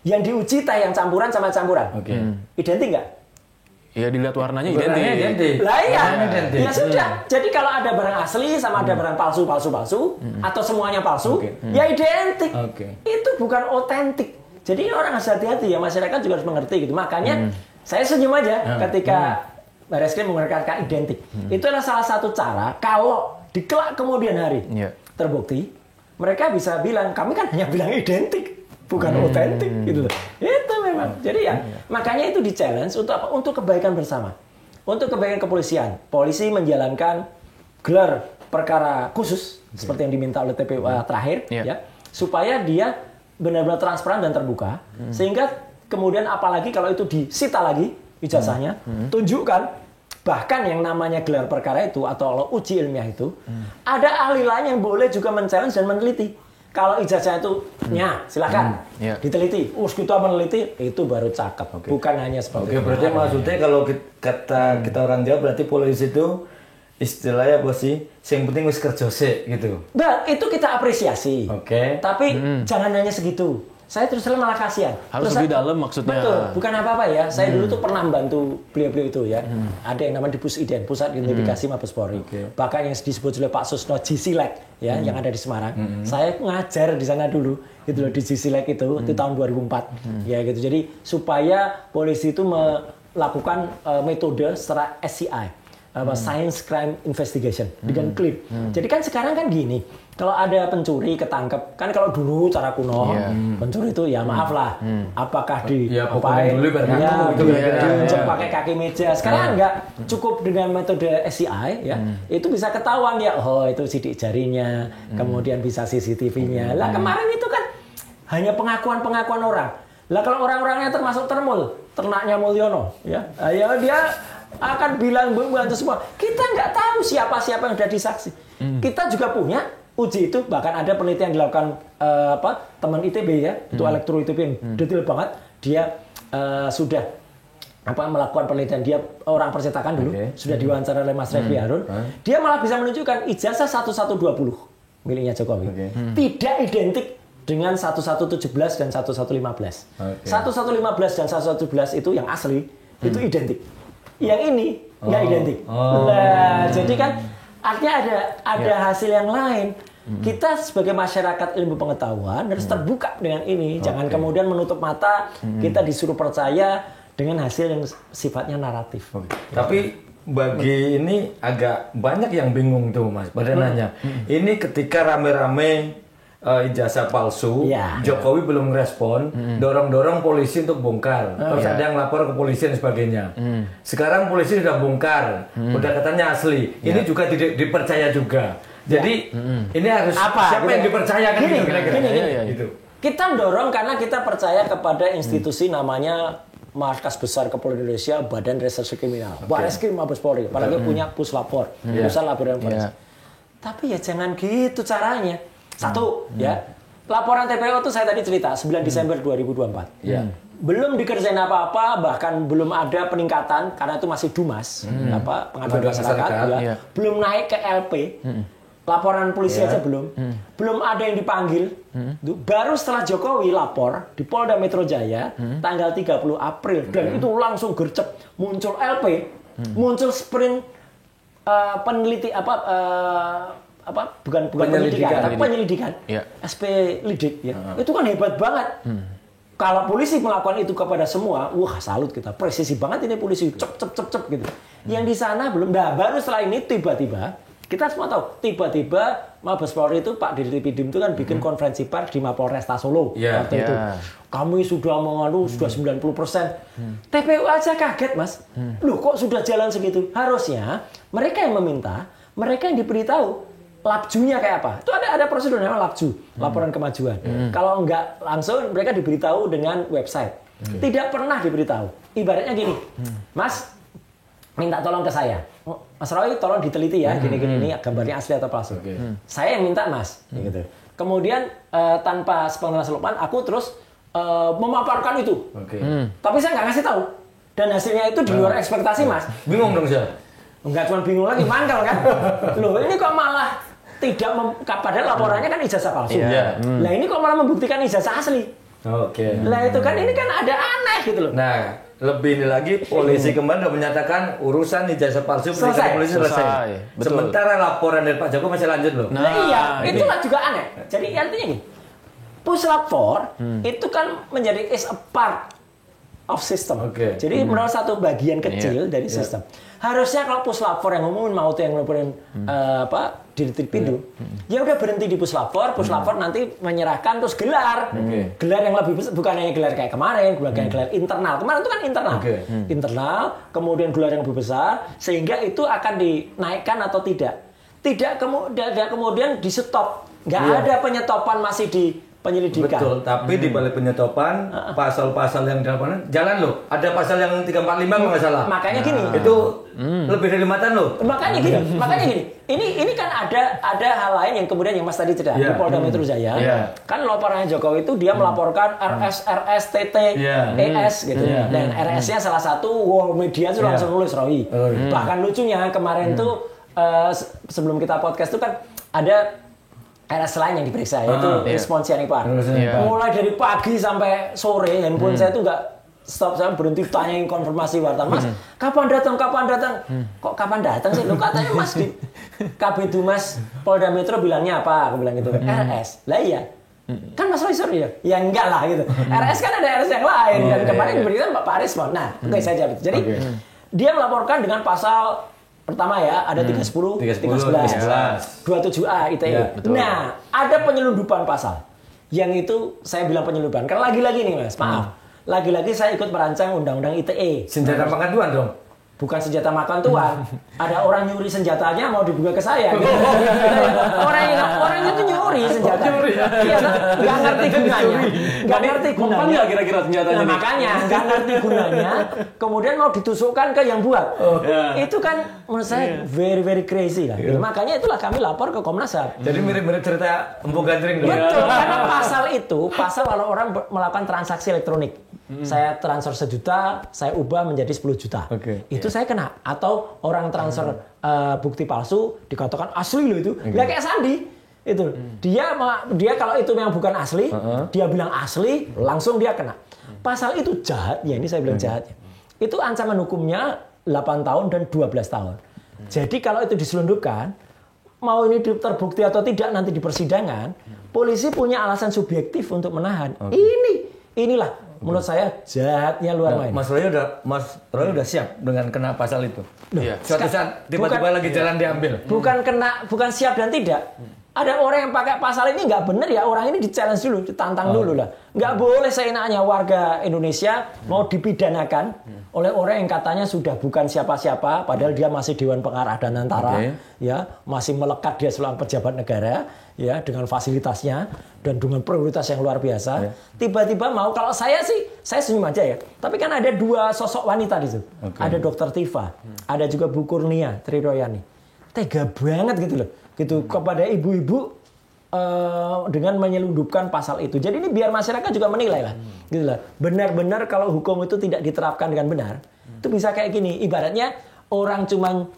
Yang diuji teh yang campuran sama campuran. Identik nggak? Ya dilihat warnanya identik. Lah iya. Ya sudah. Jadi kalau ada barang asli sama ada barang palsu atau semuanya palsu, ya identik. Itu bukan otentik. Jadi orang harus hati-hati ya, masyarakat juga harus mengerti gitu. Makanya saya senyum aja ketika Bareskrim menggunakan kata identik. Itu adalah salah satu cara kalau di kelak kemudian hari terbukti, mereka bisa bilang kami kan hanya bilang identik. Bukan otentik gitu loh. Itu memang. Jadi makanya itu di-challenge untuk apa? Untuk kebaikan bersama. Untuk kebaikan kepolisian. Polisi menjalankan gelar perkara khusus seperti yang diminta oleh TPU terakhir ya, supaya dia benar-benar transparan dan terbuka sehingga kemudian apalagi kalau itu disita lagi ijazahnya, tunjukkan bahkan yang namanya gelar perkara itu atau uji ilmiah itu ada ahli lain yang boleh juga men-challenge dan meneliti. Kalau ijazah itu, silakan diteliti. Kita meneliti, itu baru cakep. Bukan hanya seperti itu. Berarti maksudnya kalau kita orang Jawa, berarti polisi itu istilahnya apa sih? Yang penting wis kerja sih gitu. Nah, itu kita apresiasi. Tapi jangan hanya segitu. Saya terus terang malah kasihan. Harus lebih dalam maksudnya. Betul, bukan apa-apa ya. Saya dulu tuh pernah membantu beliau-beliau itu ya. Ada yang namanya di Pusiden, Pusat Identifikasi Mabes Polri. Bahkan yang disebut oleh Pak Susno GSILEK ya, yang ada di Semarang. Saya ngajar di sana dulu, gitu loh, di GSILEK itu tahun 2004. Ya gitu. Jadi supaya polisi itu melakukan metode secara SCI. science crime investigation dengan clear. Jadi kan sekarang kan gini, kalau ada pencuri ketangkep, kan kalau dulu cara kuno pencuri itu ya maaf lah, apakah diinjak pakai kaki meja. Sekarang enggak, cukup dengan metode SCI ya, itu bisa ketahuan ya, oh itu sidik jarinya, kemudian bisa CCTV-nya. Lah kemarin itu kan hanya pengakuan orang. Lah kalau orang-orangnya termasuk ternaknya Mulyono, ya dia akan bilang bantu semua. Kita nggak tahu siapa-siapa yang sudah disaksi. Kita juga punya uji itu, bahkan ada penelitian dilakukan teman ITB ya, itu elektro ITB yang detail banget. Dia sudah melakukan penelitian, dia orang percetakan dulu, sudah diwawancara oleh Mas Refli Harun. Dia malah bisa menunjukkan ijazah 1120 miliknya Jokowi. Tidak identik dengan 1117 dan 1115. 1115 dan 1117 itu yang asli, itu identik. Yang ini nggak identik. Nah, jadi kan artinya ada hasil yang lain. Kita sebagai masyarakat ilmu pengetahuan harus terbuka dengan ini. Jangan kemudian menutup mata, kita disuruh percaya dengan hasil yang sifatnya naratif. Tapi bagi ini agak banyak yang bingung tuh Mas, pada nanya. Ini ketika rame-rame ijazah palsu, Jokowi belum respon, dorong-dorong polisi untuk bongkar. Terus ada yang lapor ke polisi dan sebagainya. Sekarang polisi sudah bongkar, udah katanya asli. Ini juga tidak dipercaya juga. Jadi ini harus siapa yang dipercaya kan? Gini. Gitu. Kita dorong karena kita percaya kepada institusi namanya Markas Besar Kepolisian Indonesia, Badan Reserse Kriminal, Bareskrim Mabes Polri, apalagi punya Puslapor, Pusat Laboratorium Forensik. Tapi ya jangan gitu caranya. Satu, ya, laporan TPO itu saya tadi cerita 9 Desember 2024. Belum dikerjain apa-apa, bahkan belum ada peningkatan karena itu masih Dumas, pengaduan masyarakat, belum naik ke LP. Laporan polisi aja belum ada yang dipanggil. Baru setelah Jokowi lapor di Polda Metro Jaya tanggal 30 April dan itu langsung gercep muncul LP, muncul sprint peneliti bukan penyelidikan. SP Lidik ya. Itu kan hebat banget. Kalau polisi melakukan itu kepada semua, wah salut kita. Presisi banget ini polisi, cep gitu. Yang di sana belum. Nah, baru setelah ini tiba-tiba kita semua tahu, tiba-tiba Mabes Polri itu Pak Dirti Pidim itu kan bikin konferensi pers di Mapolresta Solo waktu itu. Kami sudah sudah 90%. TPU aja kaget, Mas. Loh kok sudah jalan segitu? Harusnya mereka yang meminta, mereka yang diberitahu labjunya kayak apa. Itu ada prosedur namanya labju, laporan kemajuan. Kalau enggak langsung mereka diberitahu dengan website. Tidak pernah diberitahu. Ibaratnya gini, Mas minta tolong ke saya. Mas Roy tolong diteliti ya, gini-gini ini gambarnya asli atau palsu. Saya yang minta Mas, gitu. Kemudian tanpa sepengetahuan Lukman, aku terus memaparkan itu. Tapi saya nggak ngasih tahu. Dan hasilnya itu di luar ekspektasi Mas. Bingung dong saya. Enggak cuma bingung lagi, mangkal kan. Loh ini kok malah tidak padahal laporannya kan ijazah palsu. Nah ini kok malah membuktikan ijazah asli. Lah itu kan ini kan ada aneh gitu loh. Nah, lebih ini lagi polisi kemarin sudah menyatakan urusan ijazah palsu pendidikan polisi selesai. Sementara laporan dari Pak Jokowi masih lanjut loh. Nah iya, itu juga aneh. Jadi artinya gini, Puslap 4 itu kan menjadi is a part of system. Jadi menurut satu bagian kecil dari sistem. Harusnya kalau Puslap 4 yang ngomongin mau tuh yang ngelaporin Dirti Pidim, ya udah berhenti di Puslap 4 nanti menyerahkan terus gelar. Gelar yang lebih besar, bukan hanya gelar kayak kemarin, gelar internal. Kemarin itu kan internal. Internal, kemudian gelar yang lebih besar sehingga itu akan dinaikkan atau tidak. Tidak kemudian di stop. Nggak ada penyetopan masih di penyelidikan. Betul, tapi di balik penyetopan pasal-pasal yang dilakukan jalan loh. Ada pasal yang 345 kalau nggak salah. Makanya gini. Itu lebih dari 5 tahun loh. Makanya gini. Ini kan ada hal lain yang kemudian yang Mas tadi cerita di Polda Metro Jaya. Kan laporannya Jokowi itu dia melaporkan RS, TT, ES gitu. Dan RS-nya salah satu media itu langsung nulis Roy. Bahkan lucunya kemarin tuh sebelum kita podcast itu kan ada RS lain yang diperiksa, yaitu respon Sianipar. Mulai dari pagi sampai sore, handphone saya tuh nggak stop, saya berhenti tanyain konfirmasi wartawan. Mas, kapan datang? Kok kapan datang sih? Lu katanya Mas di Kabid Humas Polda Metro bilangnya apa? Aku bilang gitu. RS. Lah iya. Kan Mas Roy ya? Ya enggak lah gitu. RS kan ada RS yang lain. Dan kemarin diberikan Pak Rismon. Nah, oke saya jawab. Jadi, dia melaporkan dengan pasal pertama ya, ada 310, 311, 27A ITE. Ya, nah, ada penyelundupan pasal. Yang itu saya bilang penyelundupan. Karena lagi-lagi nih Mas, maaf. Lagi-lagi saya ikut merancang undang-undang ITE. Senjata makan tuan dong. Bukan senjata makan tuan. Ada orang nyuri senjatanya mau dibuka ke saya. Gitu. orang itu nyuri senjata. Iya, nggak ngerti gunanya. Nggak ngerti gunanya. Nggak kira-kira senjatanya. Nah, makanya nggak ngerti gunanya. Kemudian mau ditusukkan ke yang buat. Itu kan menurut saya very crazy kan. Makanya itulah kami lapor ke Komnas HAM. Jadi mirip-mirip cerita Empu Gandring. Betul, karena pasal kalau orang melakukan transaksi elektronik. Saya transfer 1 juta, saya ubah menjadi 10 juta. Itu saya kena. Atau orang transfer bukti palsu dikatakan asli loh itu. Nggak kayak Sandi. Itu. Dia kalau itu memang bukan asli, dia bilang asli, langsung dia kena. Pasal itu jahat, ya ini saya bilang jahatnya. Itu ancaman hukumnya 8 tahun dan 12 tahun. Jadi kalau itu diselundupkan, mau ini terbukti atau tidak nanti di persidangan, polisi punya alasan subjektif untuk menahan. Inilah menurut saya jahatnya luar main. Mas Roy udah siap dengan kena pasal itu. Suatu saat tiba-tiba lagi jalan diambil. Bukan siap dan tidak. Ada orang yang pakai pasal ini nggak benar ya, orang ini di-challenge dulu, ditantang dulu lah. Nggak boleh seenaknya warga Indonesia mau dipidanakan oleh orang yang katanya sudah bukan siapa-siapa, padahal dia masih Dewan Pengarah dan Antara, ya masih melekat dia sebagai pejabat negara, ya dengan fasilitasnya dan dengan prioritas yang luar biasa. Tiba-tiba mau, kalau saya sih, saya senyum aja ya. Tapi kan ada 2 sosok wanita di situ. Ada Dr. Tifa, ada juga Bu Kurnia Triroyani. Tega banget gitu loh. Gitu kepada ibu-ibu dengan menyelundupkan pasal itu. Jadi ini biar masyarakat juga menilai lah. Gitu lah. Benar-benar kalau hukum itu tidak diterapkan dengan benar, itu bisa kayak gini. Ibaratnya orang cuman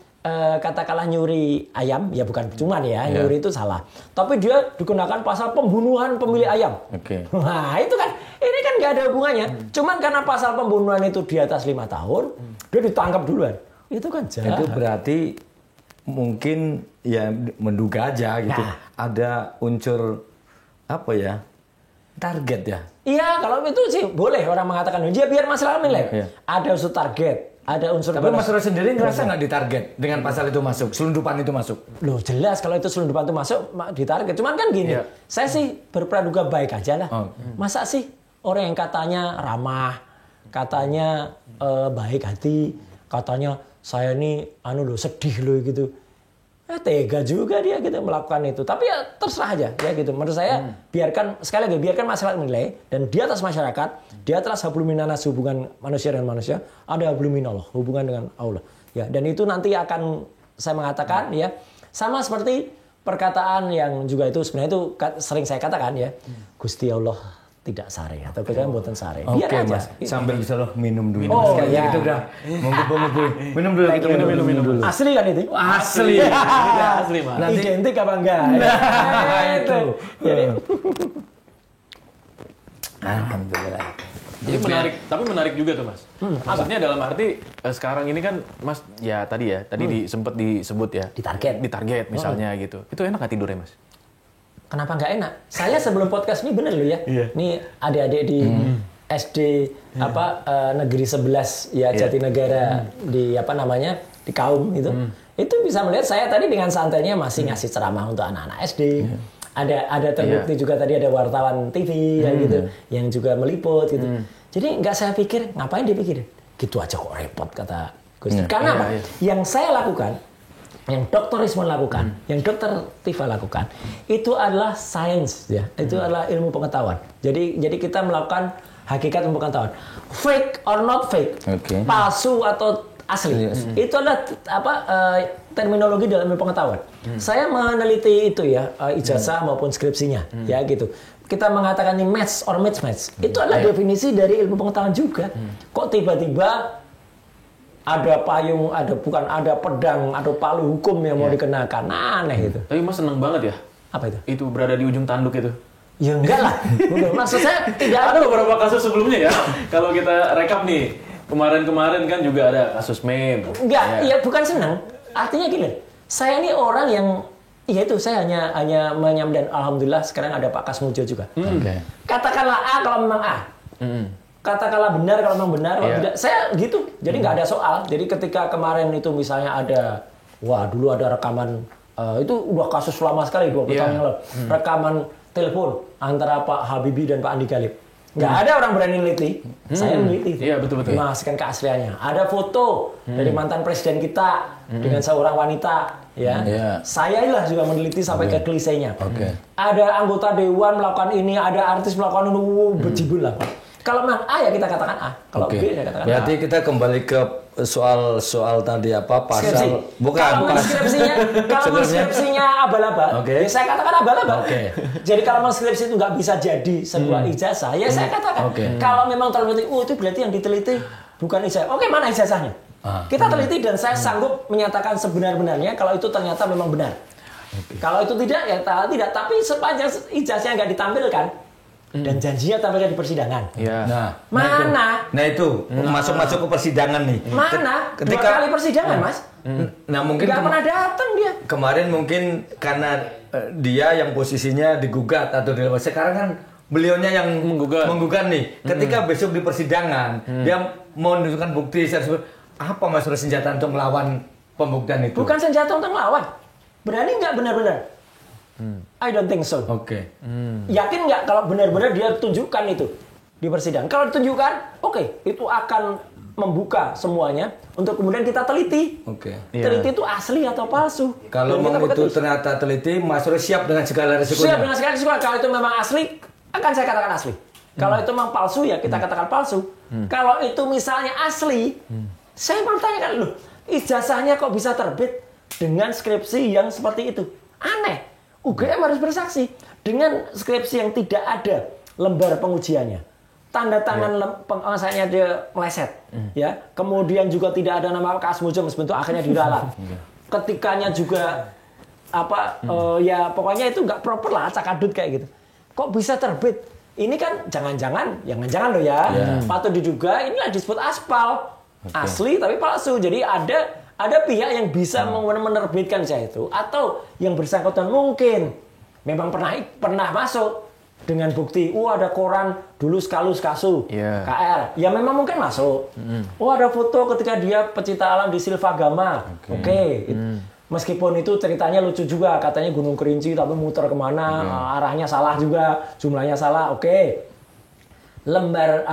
katakanlah nyuri ayam, ya bukan cuman ya, nyuri itu salah. Tapi dia digunakan pasal pembunuhan pemilik ayam. Nah, itu kan ini kan nggak ada hubungannya. Cuman karena pasal pembunuhan itu di atas 5 tahun, dia ditangkap duluan. Itu kan jahat. Itu berarti mungkin ya menduga aja gitu. Ada unsur apa ya? Target ya. Iya, kalau itu sih boleh orang mengatakan dia biar masyarakat menilai. Ada unsur target, ada unsur. Tapi Mas Roy sendiri ngerasa nggak ditarget dengan pasal itu masuk, selundupan itu masuk? Loh jelas kalau itu selundupan itu masuk ditarget. Cuman kan gini, saya sih berpraduga baik aja lah. Masa sih orang yang katanya ramah, katanya baik hati, katanya saya ini sedih loh gitu. Tega juga dia gitu melakukan itu. Tapi ya terserah aja ya gitu. Menurut saya biarkan sekali lagi biarkan masyarakat menilai, dan di atas masyarakat, di atas hablum minanas hubungan manusia dengan manusia, ada hablum minallah hubungan dengan Allah. Ya, dan itu nanti akan saya mengatakan ya sama seperti perkataan yang juga itu sebenarnya itu sering saya katakan ya. Gusti Allah tidak sare atau kita buatan sare. Biar aja. Mas. Sambil bisa loh minum dulu. Iya. Kita udah menggebu-gebu. Minum dulu. Minum. Asli kan itu? Asli. Asli, Mas. Nanti identik apa enggak? Itu. Jadi alhamdulillah. Jadi menarik juga tuh Mas. Maksudnya dalam arti sekarang ini kan Mas ya tadi sempat disebut ya. Ditarget misalnya gitu. Itu enak nggak tidurnya Mas? Kenapa nggak enak? Saya sebelum podcast ini bener loh ya. Ini adik-adik di SD negeri 11 ya Jatinegara di di Kaum itu. Itu bisa melihat saya tadi dengan santainya masih ngasih ceramah untuk anak-anak SD. Ada terbukti juga tadi ada wartawan TV gitu yang juga meliput gitu. Jadi nggak saya pikir ngapain dipikir? Gitu aja kok repot kata Gus. Karena apa? Yang saya lakukan, yang Dr. Rismon lakukan, yang Dr. Tifa lakukan, itu adalah sains ya, itu adalah ilmu pengetahuan. Jadi kita melakukan hakikat ilmu pengetahuan. Fake or not fake, palsu atau asli, itu adalah terminologi dalam ilmu pengetahuan. Saya meneliti itu ya, ijazah maupun skripsinya, ya gitu. Kita mengatakan ini match or mismatch, itu adalah definisi dari ilmu pengetahuan juga. Kok tiba-tiba ada payung, ada pedang, ada palu hukum yang mau dikenakan. Aneh itu. Tapi Mas seneng banget ya? Apa itu? Itu berada di ujung tanduk itu. Ya enggak lah. Maksud saya tidak ada beberapa kasus sebelumnya ya. Kalau kita rekap nih, kemarin kan juga ada kasus meme. Enggak, ya bukan senang. Artinya gini, saya ini orang yang saya hanya menyam dan alhamdulillah sekarang ada Pak Kasmujo juga. Katakanlah A kalau memang A. Katakanlah benar kalau memang benar, kalau tidak saya gitu. Jadi nggak ada soal. Jadi ketika kemarin itu misalnya ada Wah, dulu ada rekaman, itu udah kasus lama sekali, 20 tahun yang lalu. Rekaman telepon antara Pak Habibie dan Pak Andi Galip. Nggak ada orang berani neliti, saya meneliti itu. Iya, betul-betul. Memastikan keasliannya. Ada foto dari mantan presiden kita dengan seorang wanita, ya. Saya lah juga meneliti sampai ke klisenya. Ada anggota dewan melakukan ini, ada artis melakukan ini, berjibun lah. Kalau memang A ya kita katakan A, kalau B ya katakan A. Berarti kita kembali ke soal tadi apa pasal skripsi. Bukan kalau skripsinya abal-abal, ya saya katakan abal-abal. Jadi kalau skripsi itu nggak bisa jadi sebuah ijazah, ya saya katakan. Kalau memang terlebih itu berarti yang diteliti bukan ijazah. Oke, mana ijazahnya? Kita teliti dan saya sanggup menyatakan sebenar-benarnya kalau itu ternyata memang benar. Kalau itu tidak ya tidak, tapi sepanjang ijazahnya nggak ditampilkan dan janjinya tampilkan di persidangan. Nah itu masuk ke persidangan nih. Ketika 2 kali persidangan, Mas. Nah mungkin nggak pernah datang dia. Kemarin mungkin karena dia yang posisinya digugat atau sekarang kan beliaunya yang menggugat nih. Ketika besok di persidangan dia mau menunjukkan bukti apa Mas senjata untuk melawan pembuktian itu? Bukan senjata untuk melawan. Berani nggak benar-benar? I don't think so. Yakin nggak kalau benar-benar dia tunjukkan itu di persidangan? Kalau ditunjukkan, itu akan membuka semuanya untuk kemudian kita teliti. Teliti itu asli atau palsu. Kalau memang itu ternyata teliti, Mas Roy siap dengan segala resikonya. Siap dengan segala resiko. Kalau itu memang asli, akan saya katakan asli. Kalau itu memang palsu, ya kita katakan palsu. Kalau itu misalnya asli, saya bertanyakan, loh, ijazahnya kok bisa terbit dengan skripsi yang seperti itu? Aneh. UGM harus bersaksi dengan skripsi yang tidak ada lembar pengujiannya, tanda tangan pengawasannya dia meleset, ya. Kemudian juga tidak ada nama Pak Asmujo meskipun akhirnya diralat. Ketikanya juga ya pokoknya itu nggak proper lah, acak-adut kayak gitu. Kok bisa terbit? Ini kan jangan-jangan loh ya, patut diduga inilah disebut aspal, asli tapi palsu. Jadi ada pihak yang bisa menerbitkan saya itu, atau yang bersangkutan mungkin memang pernah masuk dengan bukti, ada koran dulu Skalus Kasu KR, ya memang mungkin masuk. Ada foto ketika dia pecinta alam di Silvagama, meskipun itu ceritanya lucu juga, katanya Gunung Kerinci tapi muter kemana, arahnya salah juga, jumlahnya salah, lembar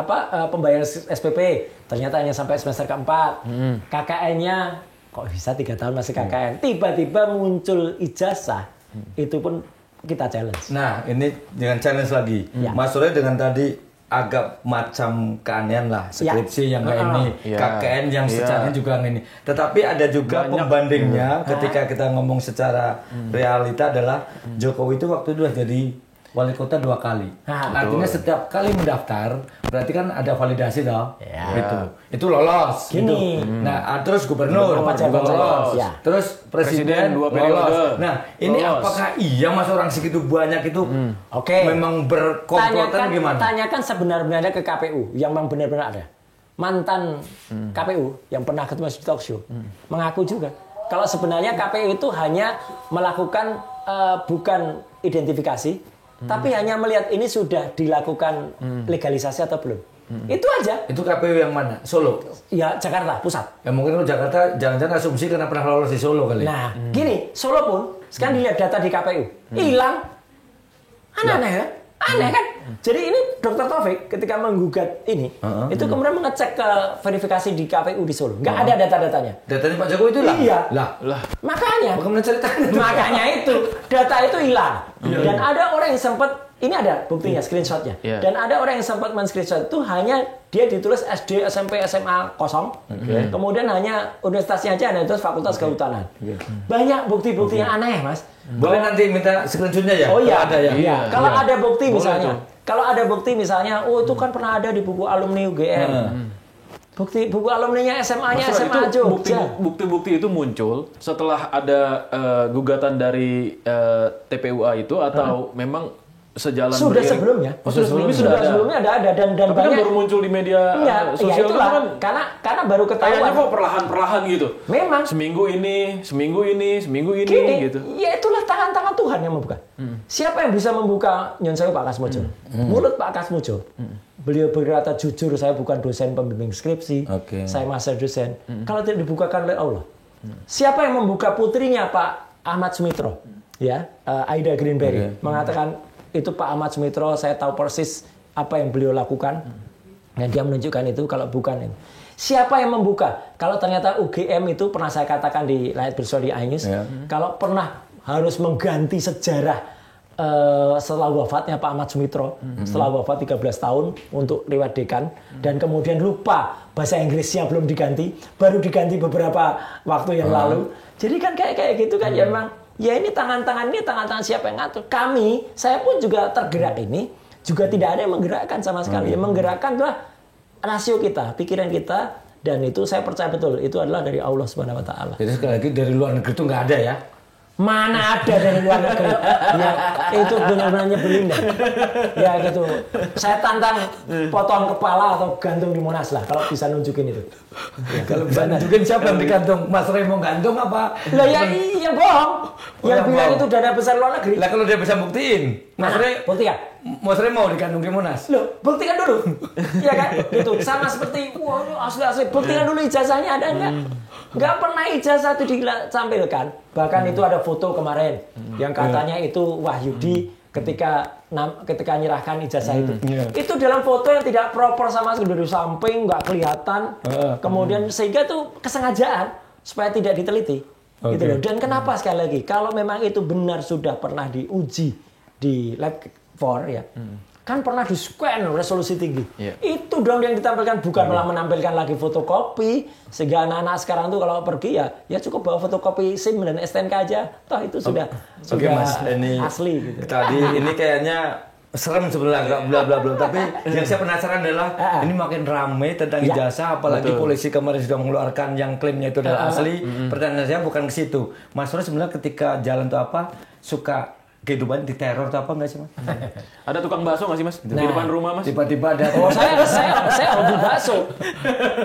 pembayaran SPP ternyata hanya sampai semester keempat, KKN-nya kok bisa 3 tahun masih KKN? Tiba-tiba muncul ijazah, itu pun kita challenge. Nah, ini dengan challenge lagi. Mas Roy dengan tadi agak macam keanehan lah, skripsi yang kayak ini, KKN yang secara juga ini. Tetapi ada juga pembandingnya ketika kita ngomong secara realita adalah Jokowi itu waktu itu sudah jadi wali kota 2 kali. Artinya setiap kali mendaftar berarti kan ada validasi dong. Itu lolos. Gini. Gitu. Nah, terus gubernur lolos. Terus presiden 2 periode. Nah, ini apakah iya Mas orang segitu banyak itu memang berkomplotan gimana? Tanyakan sebenarnya ke KPU yang memang benar-benar ada. Mantan KPU yang pernah ketemu di talk show mengaku juga kalau sebenarnya KPU itu hanya melakukan bukan identifikasi, tapi hanya melihat ini sudah dilakukan legalisasi atau belum. Itu aja. Itu KPU yang mana? Solo? Ya, Jakarta Pusat. Ya mungkin Jakarta jangan-jangan asumsi karena pernah lolos di Solo kali. Nah, gini, Solo pun sekarang dilihat data di KPU, hilang. Aneh ya? Aneh kan? Jadi ini Dr. Taufik ketika menggugat ini, itu kemudian mengecek ke verifikasi di KPU di Solo. Nggak ada data-datanya. Datanya Pak Jokowi itu hilang? Iya. Lah. Makanya. Bagaimana ceritanya? Makanya itu. Data itu hilang. Dan ada orang yang sempat, ini ada buktinya, screenshotnya. Dan ada orang yang sempat men-screenshot itu hanya dia ditulis SD, SMP, SMA kosong. Kemudian hanya universitasnya aja ada terus Fakultas Kehutanan. Banyak bukti-bukti yang aneh, Mas. Boleh nanti minta screenshotnya ya? Oh iya. Ada ya? Iya. Kalau ada bukti misalnya. Kalau ada bukti misalnya, itu kan pernah ada di buku alumni UGM. Bukti buku alumninya SMA-nya SMA Jogja. Bukti-bukti itu muncul setelah ada gugatan dari TPUA itu atau memang sejalan sudah sebelumnya. Sebelumnya ada dan tapi banyak kan baru muncul di media sosial itulah, kan karena baru ketahuan. Kayaknya kok perlahan-perlahan gitu. Memang seminggu ini gini, gitu. Ya itulah tangan-tangan Tuhan yang membuka. Siapa yang bisa membuka Nyon Sewu Pak Kasmujo? Mulut Pak Kasmujo. Beliau berkata jujur, saya bukan dosen pembimbing skripsi. Saya master dosen. Kalau tidak dibukakan oleh Allah, Siapa yang membuka putrinya Pak Ahmad Sumitro? Ya, Aida Greenberry mengatakan itu Pak Ahmad Sumitro, saya tahu persis apa yang beliau lakukan dan dia menunjukkan itu kalau bukan itu. Siapa yang membuka? Kalau ternyata UGM itu pernah saya katakan di Rakyat Bersua di iNews, kalau pernah harus mengganti sejarah setelah wafatnya Pak Ahmad Sumitro, setelah wafat 13 tahun untuk riwayat dekan, dan kemudian lupa bahasa Inggrisnya belum diganti, baru diganti beberapa waktu yang lalu. Jadi kan kayak gitu kan ya memang. Ya ini tangan-tangan siapa yang ngatur? Saya pun juga tergerak ini, juga tidak ada yang menggerakkan sama sekali. Yang menggerakkan adalah rasio kita, pikiran kita, dan itu saya percaya betul, itu adalah dari Allah Subhanahu Wa Taala. Jadi sekali lagi dari luar negeri itu nggak ada ya? Mana ada dari luar negeri? Ya, itu benar-benar nyebelin deh. Ya gitu. Saya tantang potong kepala atau gantung di Monas lah kalau bisa nunjukin itu. Ya, kalau bisa nunjukin siapa yang digantung? Mas Roy mau gantung apa? Lah ya iya bohong. Yang bilang itu dana besar luar negeri. Lah kalau dia bisa buktiin, Mas Roy buktikan. Mas Roy mau digantung di Monas. Loh, buktikan dulu. Iya kan? Gitu. Sama seperti wah asli-asli. Buktikan dulu ijazahnya ada enggak? Nggak pernah ijazah itu ditampilkan. Bahkan itu ada foto kemarin yang katanya itu Wahyudi ketika nyerahkan ijazah itu. Itu dalam foto yang tidak proper sama sekali, dari samping nggak kelihatan. Kemudian sehingga itu kesengajaan supaya tidak diteliti. Gitu loh. Dan kenapa sekali lagi kalau memang itu benar sudah pernah diuji di lab 4 ya. Kan pernah di-scan resolusi tinggi. Itu dong yang ditampilkan, bukan malah menampilkan lagi fotokopi. Sehingga anak-anak sekarang tuh kalau pergi ya cukup bawa fotokopi SIM dan STNK aja. Toh itu sudah Mas, ini asli gitu. Tadi ini kayaknya serem sebenarnya, agak bla bla bla. Tapi yang saya penasaran adalah ini makin ramai tentang ijazah, apalagi polisi kemarin sudah mengeluarkan yang klaimnya itu adalah asli. Pertanyaan saya bukan ke situ. Mas Roy sebenarnya ketika jalan tuh apa suka kehidupan diteror atau apa nggak sih Mas? Ada tukang bakso nggak sih Mas? Di depan rumah Mas? Tiba-tiba ada. Oh saya hobi bakso.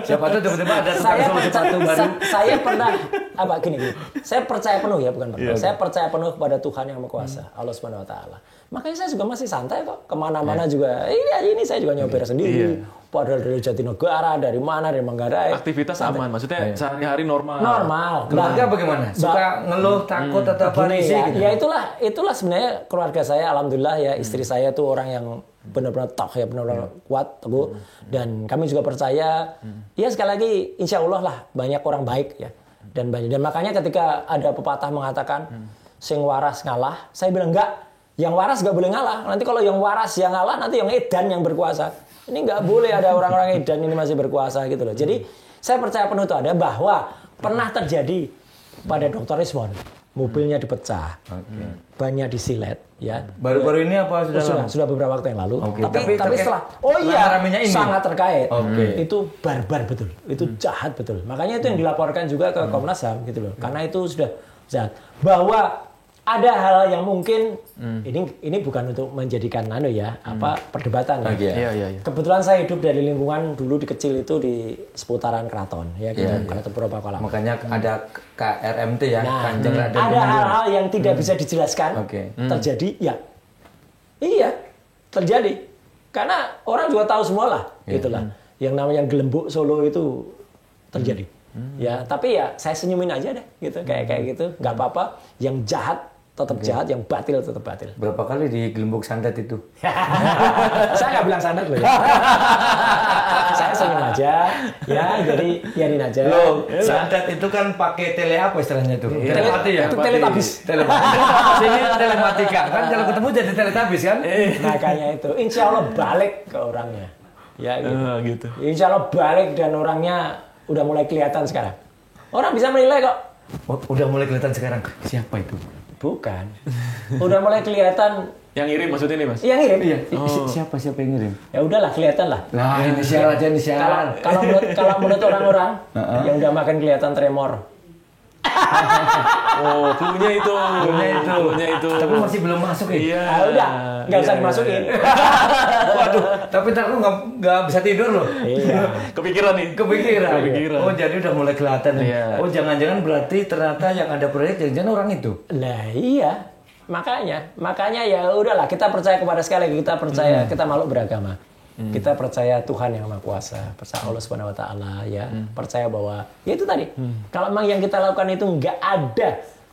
Siapa tahu tiba-tiba ada tukang sepatu baru. Saya pernah gini. Saya percaya penuh ya, bukan pernah. Saya percaya penuh kepada Tuhan yang Maha Kuasa, Allah Subhanahu Wa Taala. Makanya saya juga masih santai kok. Kemana-mana juga. Ini saya juga nyopir sendiri. Padahal dari Jatinegara, dari mana, dari Manggarai. Aktivitas aman, maksudnya sehari-hari normal. Normal. Keluarga bagaimana? Suka ngeluh, takut atau apa sih? Ya itulah sebenarnya keluarga saya. Alhamdulillah ya, istri saya tuh orang yang benar-benar tough ya, benar-benar kuat, teguh. Dan kami juga percaya, ya sekali lagi, insya Allah lah banyak orang baik ya. Dan makanya ketika ada pepatah mengatakan, sing waras ngalah, saya bilang enggak. Yang waras nggak boleh ngalah. Nanti kalau yang waras yang ngalah, nanti yang edan yang berkuasa. Ini nggak boleh ada orang-orang edan ini masih berkuasa gitu loh. Jadi saya percaya penuh itu ada bahwa pernah terjadi pada Dr. Rizwan. Mobilnya dipecah, bannya disilet, ya. Baru-baru ini apa sudah beberapa waktu yang lalu. Tapi setelah, sangat terkait. Itu barbar betul, itu jahat betul. Makanya itu yang dilaporkan juga ke Komnas HAM gitu loh. Karena itu sudah jahat. Bahwa ada hal yang mungkin ini bukan untuk menjadikan perdebatan. Iya. Kebetulan saya hidup dari lingkungan dulu di kecil itu di seputaran keraton ya gitu. Atau beberapa kolam. Makanya ada KRMT ya, Kanjeng Raden. Ada hal-hal yang tidak bisa dijelaskan terjadi ya. Iya, terjadi. Karena orang juga tahu semua lah gitulah. Yang namanya Gelembuk Solo itu terjadi. Ya, tapi ya saya senyumin aja deh gitu, kayak gitu, nggak apa-apa. Yang jahat tetap jahat, yang batil tetap batil. Berapa kali di Gelembuk santet itu? Saya nggak bilang santet loh ya. Saya senyum aja, ya jadi biarin aja. Loh, santet itu kan pakai tele apa istilahnya itu? Telepati ya? Itu teletabis. Sini telematika, kan kalau ketemu jadi teletabis kan? Makanya itu, insya Allah balik ke orangnya. Ya gitu. Insya Allah balik dan orangnya udah mulai kelihatan sekarang. Orang bisa menilai kok. Udah mulai kelihatan sekarang. Siapa itu? Bukan. Udah mulai kelihatan. Yang ngirim maksudnya nih Mas? Yang ngirim. Iya. Siapa yang ngirim? Ya udahlah, kelihatan lah. Nah, inisial aja inisial. Kalau menurut orang-orang yang udah makin kelihatan tremor. Oh, cluenya itu. Tapi masih belum masuk ya? Iya. Udah, nggak usah dimasukin. Waduh, tapi ntar lu nggak bisa tidur loh. Iya. Kepikiran. Oh, jadi udah mulai kelihatan nih. Iya. Oh, jangan-jangan berarti ternyata yang ada proyek jangan-jangan orang itu. Nah, iya. Makanya ya udahlah, kita percaya kepada sekali lagi, kita percaya kita makhluk beragama. Kita percaya Tuhan yang Maha Kuasa, percaya Allah Subhanahu Wa Taala, ya, percaya bahwa ya itu tadi. Kalau memang yang kita lakukan itu nggak ada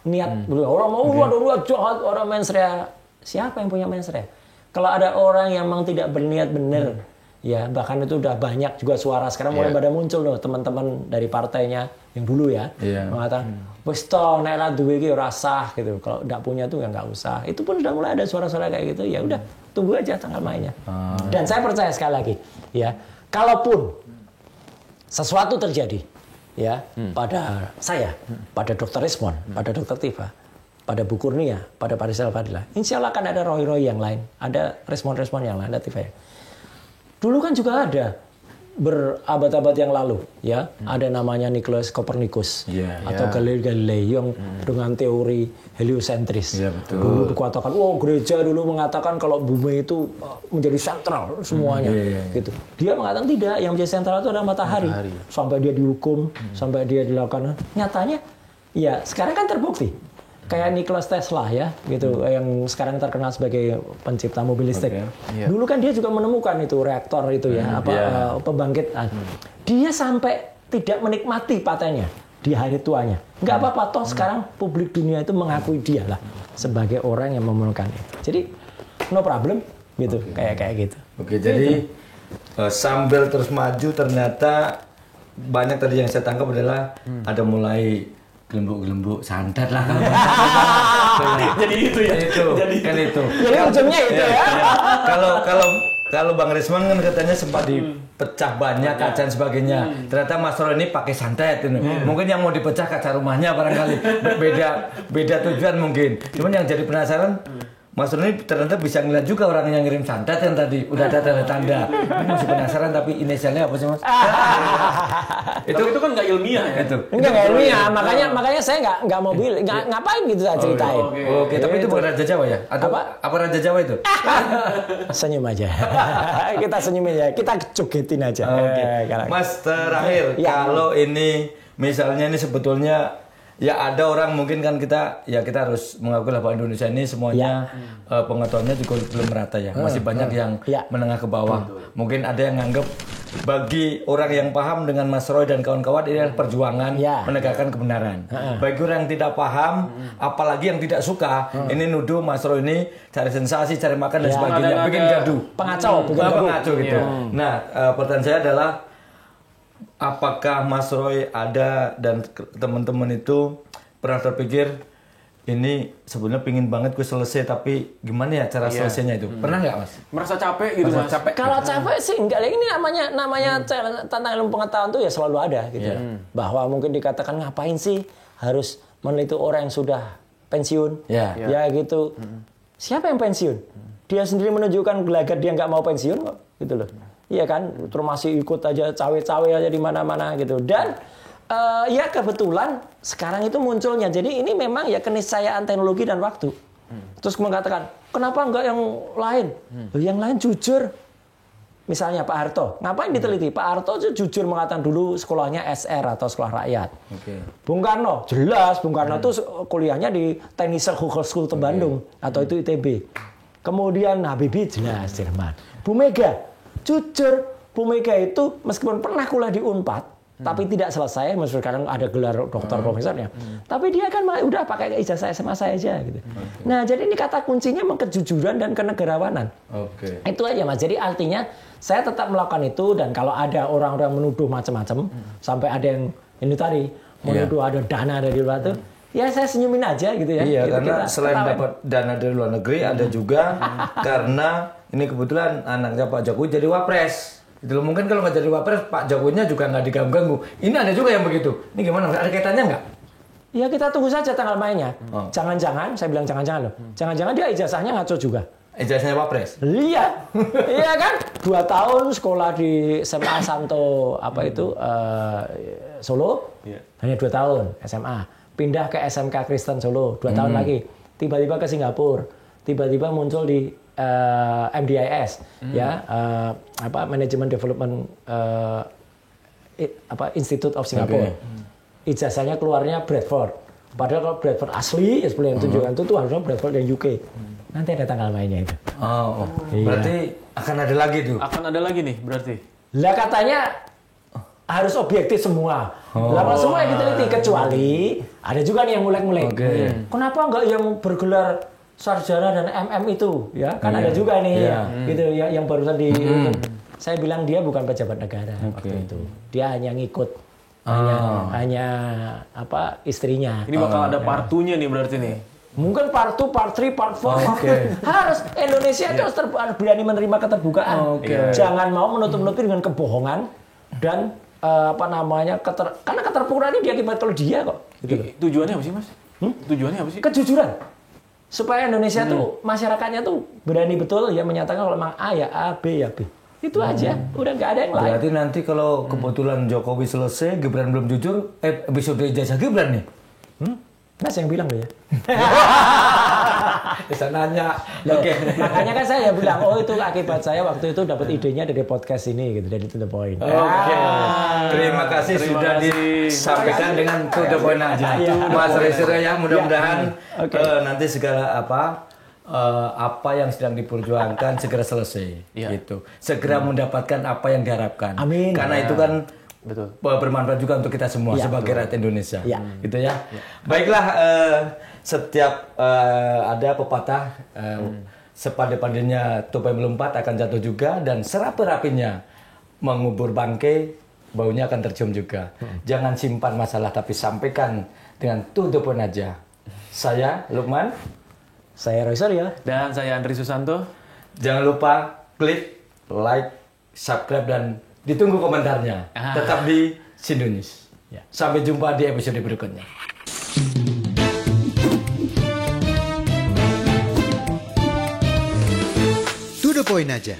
niat, orang mau ada niat jahat, orang mensrea, siapa yang punya mensrea? Kalau ada orang yang memang tidak berniat benar, ya bahkan itu udah banyak juga suara sekarang mulai pada muncul loh teman-teman dari partainya yang dulu ya mengatakan wis to nek ra duwe iki ora sah gitu. Kalau enggak punya tuh ya enggak usah. Itu pun sudah mulai ada suara-suara kayak gitu. Ya udah, tunggu aja tanggal mainnya. Dan saya percaya sekali lagi, ya, kalaupun sesuatu terjadi ya pada saya, pada Dr. Rismon, pada Dr. Tifa, pada Bu Kurnia, pada Parisal Fadila, insya Allah akan ada roy-roy yang lain, ada respon-respon yang lain, ada Tifa ya. Dulu kan juga ada berabad-abad yang lalu, ya, ada namanya Nicholas Copernicus atau Galileo Galilei yang dengan teori heliosentris. Dulu dikatakan, gereja dulu mengatakan kalau bumi itu menjadi sentral semuanya, gitu. Dia mengatakan tidak, yang menjadi sentral itu adalah matahari. Sampai dia dihukum, sampai dia dilakukan. Nyatanya, ya sekarang kan terbukti. Kayak Nikola Tesla ya, gitu, yang sekarang terkenal sebagai pencipta mobil listrik. Dulu kan dia juga menemukan itu reaktor itu ya, pembangkit. Dia sampai tidak menikmati patennya di hari tuanya. Nggak apa-apa, toh sekarang publik dunia itu mengakui dia lah sebagai orang yang memerlukan itu. Jadi no problem, gitu, kayak gitu. Oke, jadi sambil terus maju ternyata banyak tadi yang saya tangkap adalah ada mulai gelembuk-gelembuk santet lah Jadi itu ya. Jadi ujungnya itu ya. Kalau Bang Rismon kan katanya sempat dipecah banyak kaca dan sebagainya. Ternyata Mas Roy ini pakai santet ini. Mungkin yang mau dipecah kaca rumahnya barangkali. Beda tujuan mungkin. Cuman yang jadi penasaran, Mas Roy ini ternyata bisa ngeliat juga orang yang ngirim santet yang tadi udah ada tanda-tanda. Ini masih penasaran tapi inisialnya apa sih Mas? Itu kan nggak ilmiah ya? Enggak ilmiah, makanya saya nggak mau bilang, ngapain gitu saya ceritain. Oke, tapi itu bukan Raja Jawa ya? Atau apa Raja Jawa itu? Senyum aja. Kita senyumin ya, kita jogetin aja. Mas, terakhir, kalau ini misalnya ini sebetulnya ya ada orang mungkin kan kita harus mengakui bahwa Indonesia ini semuanya pengetahuannya juga belum merata ya. Masih banyak yang menengah ke bawah. Mungkin ada yang nganggap bagi orang yang paham dengan Mas Roy dan kawan-kawan ini adalah perjuangan menegakkan kebenaran. Bagi orang yang tidak paham, apalagi yang tidak suka, ini nuduh Mas Roy ini cari sensasi, cari makan dan sebagainya, bikin gaduh, pengacau gitu. Nah, pertanyaan saya adalah apakah Mas Roy ada dan teman-teman itu pernah terpikir ini sebenarnya pingin banget gue selesai tapi gimana ya cara selesainya itu? Pernah nggak Mas? Merasa capek gitu Mas? Kalau capek sih enggak. Ini namanya tantangan ilmu pengetahuan itu ya selalu ada gitu. Bahwa mungkin dikatakan ngapain sih harus meneliti orang yang sudah pensiun? Ya gitu. Siapa yang pensiun? Dia sendiri menunjukkan gelagat dia nggak mau pensiun kok, gitu loh. Iya kan, terus masih ikut aja cawe-cawe aja di mana-mana gitu. Dan ya kebetulan sekarang itu munculnya. Jadi ini memang ya keniscayaan teknologi dan waktu. Terus mengatakan, kenapa enggak yang lain? Yang lain jujur. Misalnya Pak Harto, ngapain diteliti? Pak Harto itu jujur mengatakan dulu sekolahnya SR atau sekolah rakyat. Bung Karno, jelas Bung Karno itu kuliahnya di Technische Hogeschool Bandung atau itu ITB. Kemudian Habibie jelas Jerman. Bu Mega, jujur, Bu Mega itu meskipun pernah kuliah di Unpad, tapi tidak selesai, meskipun sekarang ada gelar doktor profesornya. Tapi dia kan udah pakai ijazah SMA saya aja gitu. Nah, jadi ini kata kuncinya memang kejujuran dan kenegarawanan. Itu aja Mas. Jadi artinya saya tetap melakukan itu dan kalau ada orang-orang menuduh macam-macam, sampai ada yang ini tadi menuduh ada dana dari luar itu, ya saya senyumin aja gitu ya. Iya, gitu, karena selain dapat dana dari luar negeri, ada juga karena ini kebetulan anaknya Pak Jokowi jadi wapres. Gitu loh. Mungkin kalau nggak jadi wapres, Pak Jokowinya juga nggak diganggu-ganggu. Ini ada juga yang begitu. Ini gimana? Ada kaitannya nggak? Ya kita tunggu saja tanggal mainnya. Jangan-jangan, saya bilang jangan-jangan loh. Jangan-jangan dia ijazahnya ngaco juga. Ijazahnya wapres? Iya. Iya kan? 2 tahun sekolah di SMA Santo Solo. Hanya 2 tahun SMA. Pindah ke SMK Kristen Solo 2 tahun lagi. Tiba-tiba ke Singapura. Tiba-tiba muncul di MDIS Management Development Institute of Singapore. Ijazahnya keluarnya Bradford. Padahal kalau Bradford asli ya seperti yang tunjukkan itu harusnya Bradford dari UK. Nanti ada tanggal mainnya itu. Berarti akan ada lagi tuh. Akan ada lagi nih berarti. Lah katanya harus objektif semua. Lah semua yang diteliti kecuali ada juga nih yang mulek-mulek. Kenapa enggak yang bergelar sarjana dan MM itu? Ya, kan ada juga nih gitu yang barusan di saya bilang dia bukan pejabat negara waktu itu. Dia hanya ngikut hanya apa istrinya. Ini bakal ada part 2-nya nih berarti nih. Mungkin part 2, part 3, part 4. Harus Indonesia itu harus berani menerima keterbukaan. Jangan mau menutup-nutupi dengan kebohongan dan karena keterpuruan ini diakibat oleh dia kok. Gitu. Tujuannya apa sih, Mas? Tujuannya apa sih? Kejujuran. Supaya Indonesia tuh masyarakatnya tuh berani betul ya menyatakan kalau memang A ya A, B ya B. Itu aja, udah nggak ada yang lain. Berarti nanti kalau kebetulan Jokowi selesai, Gibran belum jujur, episode ijazah Gibran nih. Mas yang bilang loh ya. Bisa nanya. Makanya kan saya bilang, itu akibat saya waktu itu dapat idenya dari podcast ini gitu, dari To The Point. Terima kasih sudah disampaikan dengan To The Point aja. Mas Roy Suryo ya, mudah-mudahan nanti segala apa yang sedang diperjuangkan segera selesai, gitu. Segera mendapatkan apa yang diharapkan. Amin. Karena itu kan bermanfaat juga untuk kita semua sebagai rakyat Indonesia, gitu ya. Baiklah, setiap ada pepatah sepandai-pandainya tupai melompat akan jatuh juga, dan serapi-rapinya mengubur bangkai baunya akan tercium juga. Jangan simpan masalah tapi sampaikan dengan to the point aja. Saya Lukman. Saya Roy Suryo. Dan saya Andri Susanto. Jangan lupa klik, like, subscribe, dan ditunggu komentarnya. Tetap di Sindonews. Sampai jumpa di episode berikutnya. To the point aja.